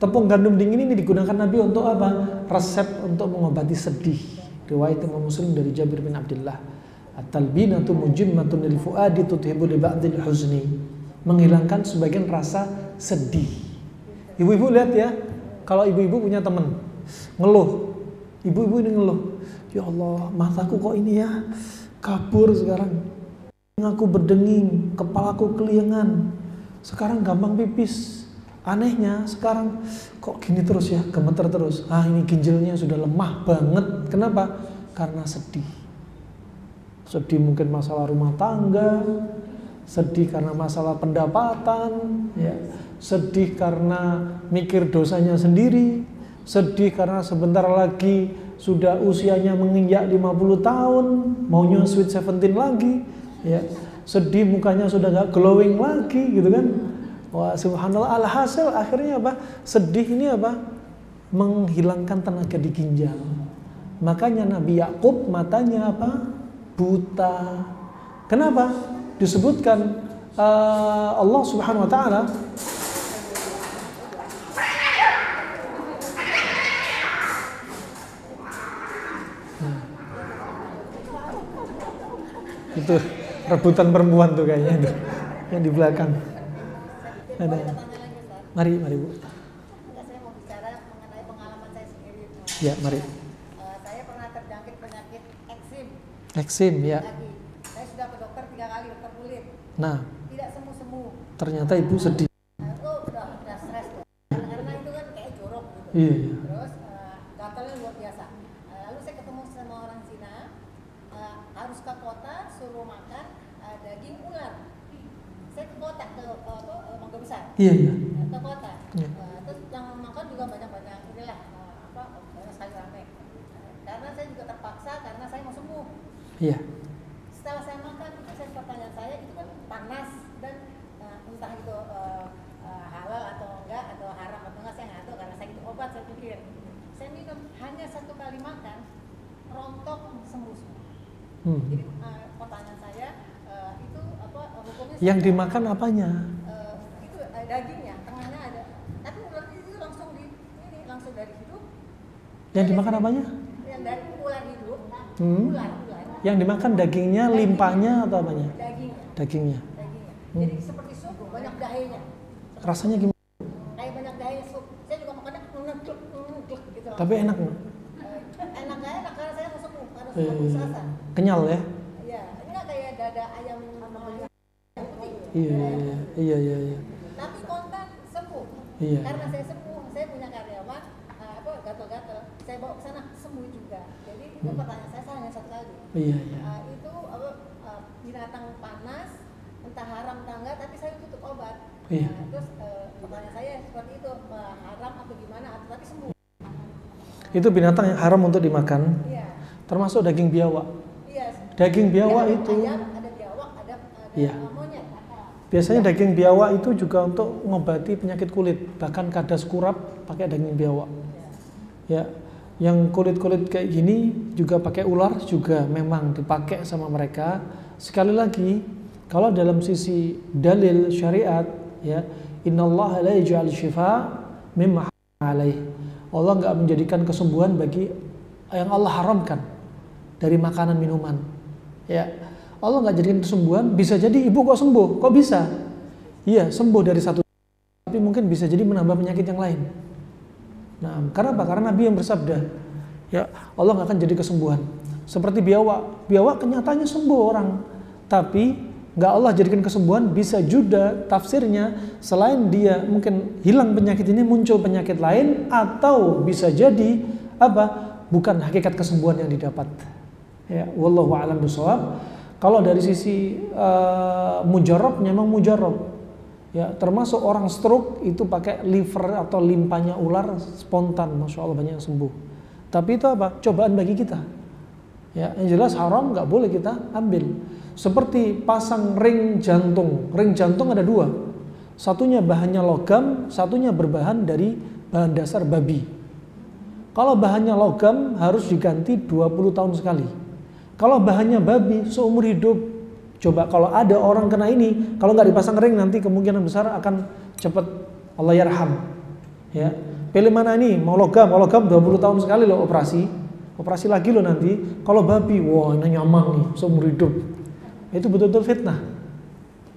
Tepung gandum dingin ini digunakan Nabi untuk apa? Resep untuk mengobati sedih. Riwayat Imam Muslim dari Jabir bin Abdullah. At-talbinatu mujimmatun lil fuadi tuthibu li ba'dil huzni. Menghilangkan sebagian rasa sedih. Ibu-ibu lihat ya, kalau ibu-ibu punya teman ngeluh, ibu-ibu ini ngeluh, ya Allah, mataku kok ini ya kabur sekarang, aku berdenging, kepalaku keliengan, sekarang gampang pipis. Anehnya sekarang kok gini terus ya, gemeter terus. Ini ginjalnya sudah lemah banget. Kenapa? Karena sedih. Sedih mungkin masalah rumah tangga, sedih karena masalah pendapatan, ya. Sedih karena mikir dosanya sendiri, sedih karena sebentar lagi sudah usianya menginjak 50 tahun, maunya sweet 17 lagi, ya. Sedih mukanya sudah gak glowing lagi gitu kan. Wah, subhanallah, alhasil akhirnya apa? Sedih ini apa? Menghilangkan tenaga di ginjal. Makanya Nabi Yakub matanya apa? Buta. Kenapa? Disebutkan Allah Subhanahu wa taala itu rebutan perempuan tuh kayaknya itu yang di belakang. Ada. Mari Bu. Saya mau bicara mengenai pengalaman saya sendiri. Ya, mari. Saya pernah terjangkit penyakit eksim. Eksim, ya. Saya sudah ke dokter 3 kali, dokter kulit. Nah, tidak sembuh-sembuh. Ternyata ibu sedih. Udah stres tuh. Karena itu kan kayak jorok gitu. Iya. Terus gatalnya luar biasa. Lalu saya ketemu sama orang Cina, harus ke kota suruh makan daging ular. Saya ke kota, ke Mangga Besar. Iya. Ke kota. Iya. Terus yang makan juga banyak-banyak inilah banyak sayur ramek. Karena saya juga terpaksa karena saya mau sembuh. Iya. Setelah saya makan, pertanyaan saya itu kan panas dan entah itu halal atau enggak atau haram atau enggak, saya nggak tahu karena saya itu obat, saya pikir. Saya minum hanya 1 kali makan, rontok sembuh semua. Jadi pertanyaan saya itu apa hukumnya? Yang dimakan apanya? Itu dagingnya, tengahnya ada. Tapi ular itu langsung langsung dari hidup. Yang dimakan apanya? Yang dari ular hidup. Ular. Yang dimakan dagingnya, limpahnya atau apanya? Dagingnya. Jadi seperti sup, banyak dahenya. Rasanya gimana? Kayak banyak dahenya sup. Saya juga makannya ngekluk gitu. Tapi enak nggak? Enak nggak enak karena saya mau sembuh, karena sudah putus asa. Kenyal ya? Iya, ini nggak kayak dada ayam putih. Iya. Tapi kontan sembuh. Iya. Karena saya sembuh, saya punya karyawan gatal-gatal. Saya bawa ke sana sembuh juga. Jadi itu pertanyaan saya hanya 1 kali. Iya. Itu binatang panas, entah haram entah enggak, tapi saya tutup obat. Iya. Terus pertanyaan saya seperti itu, haram atau gimana, tapi sembuh. Itu binatang yang haram untuk dimakan. Iya. Termasuk daging biawak. Iya. Daging biawak ada itu. Ayam, ada biawak, ada monyet. Biasanya daging biawak itu juga untuk mengobati penyakit kulit, bahkan kadas kurap pakai daging biawak. Ya, yang kulit-kulit kayak gini juga pakai ular juga memang dipakai sama mereka. Sekali lagi, kalau dalam sisi dalil syariat, ya, innallaha la yaj'al syifa mimma alaih. Allah nggak menjadikan kesembuhan bagi yang Allah haramkan dari makanan minuman. Ya, Allah nggak jadikan kesembuhan. Bisa jadi ibu kok sembuh, kok bisa? Iya, sembuh dari satu, tapi mungkin bisa jadi menambah penyakit yang lain. Nah, karena apa? Karena Nabi yang bersabda, ya Allah nggak akan jadi kesembuhan. Seperti biawak. Biawak kenyataannya sembuh orang. Tapi nggak Allah jadikan kesembuhan, bisa juga tafsirnya selain dia mungkin hilang penyakit ini, muncul penyakit lain, atau bisa jadi apa? Bukan hakikat kesembuhan yang didapat. Ya, wallahu a'lam bishawab. Kalau dari sisi mujarrab, memang mujarrab. Ya, termasuk orang stroke itu pakai liver atau limpanya ular spontan, masya Allah banyak yang sembuh. Tapi itu apa? Cobaan bagi kita. Ya, yang jelas haram, nggak boleh kita ambil. Seperti pasang ring jantung. Ring jantung ada dua. Satunya bahannya logam, satunya berbahan dari bahan dasar babi. Kalau bahannya logam harus diganti 20 tahun sekali. Kalau bahannya babi seumur hidup. Coba kalau ada orang kena ini, kalau nggak dipasang ring nanti kemungkinan besar akan cepat Allah yarham. Ya, pilih mana ini? Mau logam 20 tahun sekali loh operasi lagi loh nanti. Kalau babi, wah ini nyaman nih seumur hidup. Itu betul-betul fitnah.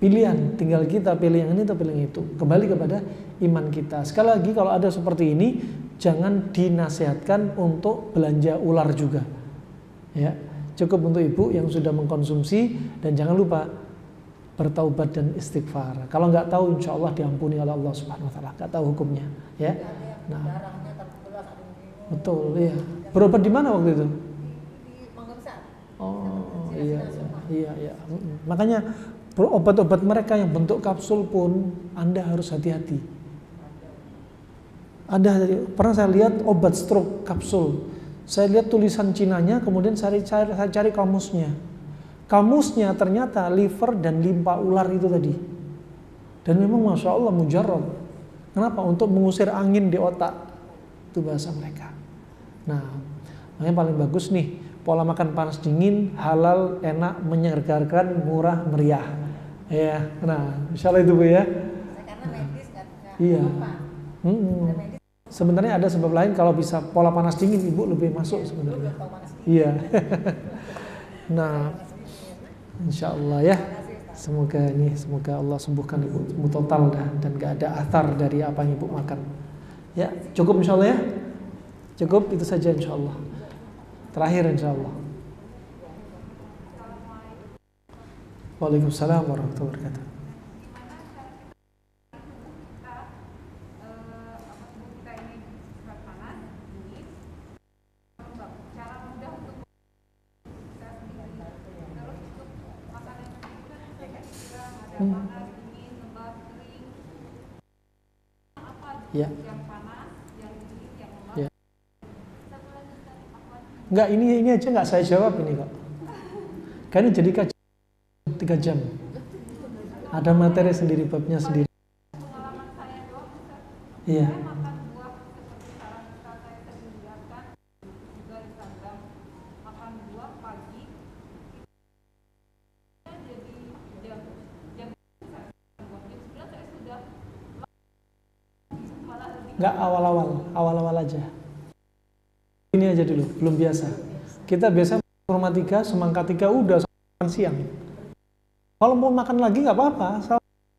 Pilihan, tinggal kita pilih yang ini atau pilih yang itu. Kembali kepada iman kita. Sekali lagi kalau ada seperti ini, jangan dinasihatkan untuk belanja ular juga. Ya. Cukup untuk ibu yang sudah mengkonsumsi, dan jangan lupa bertaubat dan istighfar. Kalau nggak tahu, insya Allah diampuni oleh Allah Subhanahu Wa Taala. Nggak tahu hukumnya, ya. Nah, betul, ya. Berobat di mana waktu itu? Oh, iya. Makanya obat-obat mereka yang bentuk kapsul pun Anda harus hati-hati. Pernah saya lihat obat stroke kapsul. Saya lihat tulisan Cinanya, kemudian saya cari kamusnya. Kamusnya ternyata liver dan limpa ular itu tadi. Dan memang masya Allah mujarrab. Kenapa? Untuk mengusir angin di otak. Itu bahasa mereka. Nah, makanya paling bagus nih pola makan panas dingin, halal, enak, menyegarkan, murah, meriah. Ya, nah, insya Allah itu Bu ya. Karena medis kan. Iya. Sebenarnya ada sebab lain, kalau bisa pola panas dingin ibu lebih masuk sebenarnya. Iya. Nah, insya Allah ya. Semoga Allah sembuhkan ibu total dan gak ada athar dari apa yang ibu makan. Ya, cukup insya Allah ya. Cukup itu saja insya Allah. Terakhir insya Allah. Waalaikumsalam warahmatullahi wabarakatuh. Ya. Ya. Enggak, ini aja nggak saya jawab ini kok. Karena jadi kajian 3 jam. Ada materi sendiri, babnya sendiri. Iya. Enggak, awal-awal aja. Ini aja dulu, belum biasa. Kita biasa informatika, semangkatika udah makan siang. Kalau mau makan lagi nggak apa-apa,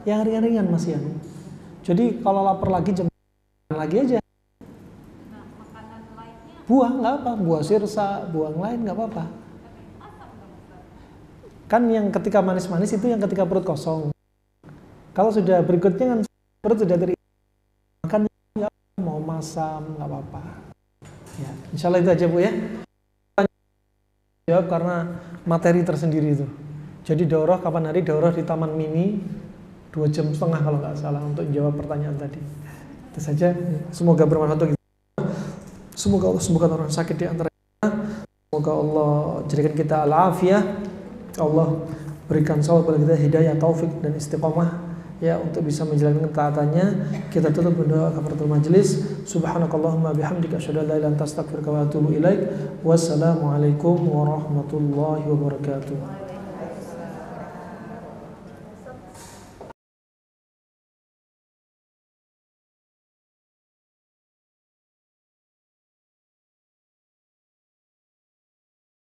yang ringan-ringan Mas Ian. Jadi kalau lapar lagi jam lagi aja. Buah nggak apa, buah sirsa, buah yang lain nggak apa-apa. Kan yang ketika manis-manis itu yang ketika perut kosong. Kalau sudah berikutnya kan perut sudah terisi, makan nggak mau masam nggak apa-apa. Ya, insya Allah itu aja Bu ya. Jawab karena materi tersendiri itu. Jadi daurah kapan hari? Daurah di Taman Mini 2,5 jam kalau nggak salah untuk jawab pertanyaan tadi. Itu saja. Semoga bermanfaat untuk kita. Semoga Allah sembuhkan orang sakit di antara kita. Semoga Allah jadikan kita al-afiyah. Allah berikan kepada kita hidayah, taufik dan istiqamah ya untuk bisa menjalankan ketaatannya. Kita tutup berdoa kafaratul majelis. Subhanakallahumma bihamdika asyhadu an la ilaha illa anta astaghfiruka wa atubu ilaik. Wassalamualaikum warahmatullahi wabarakatuh.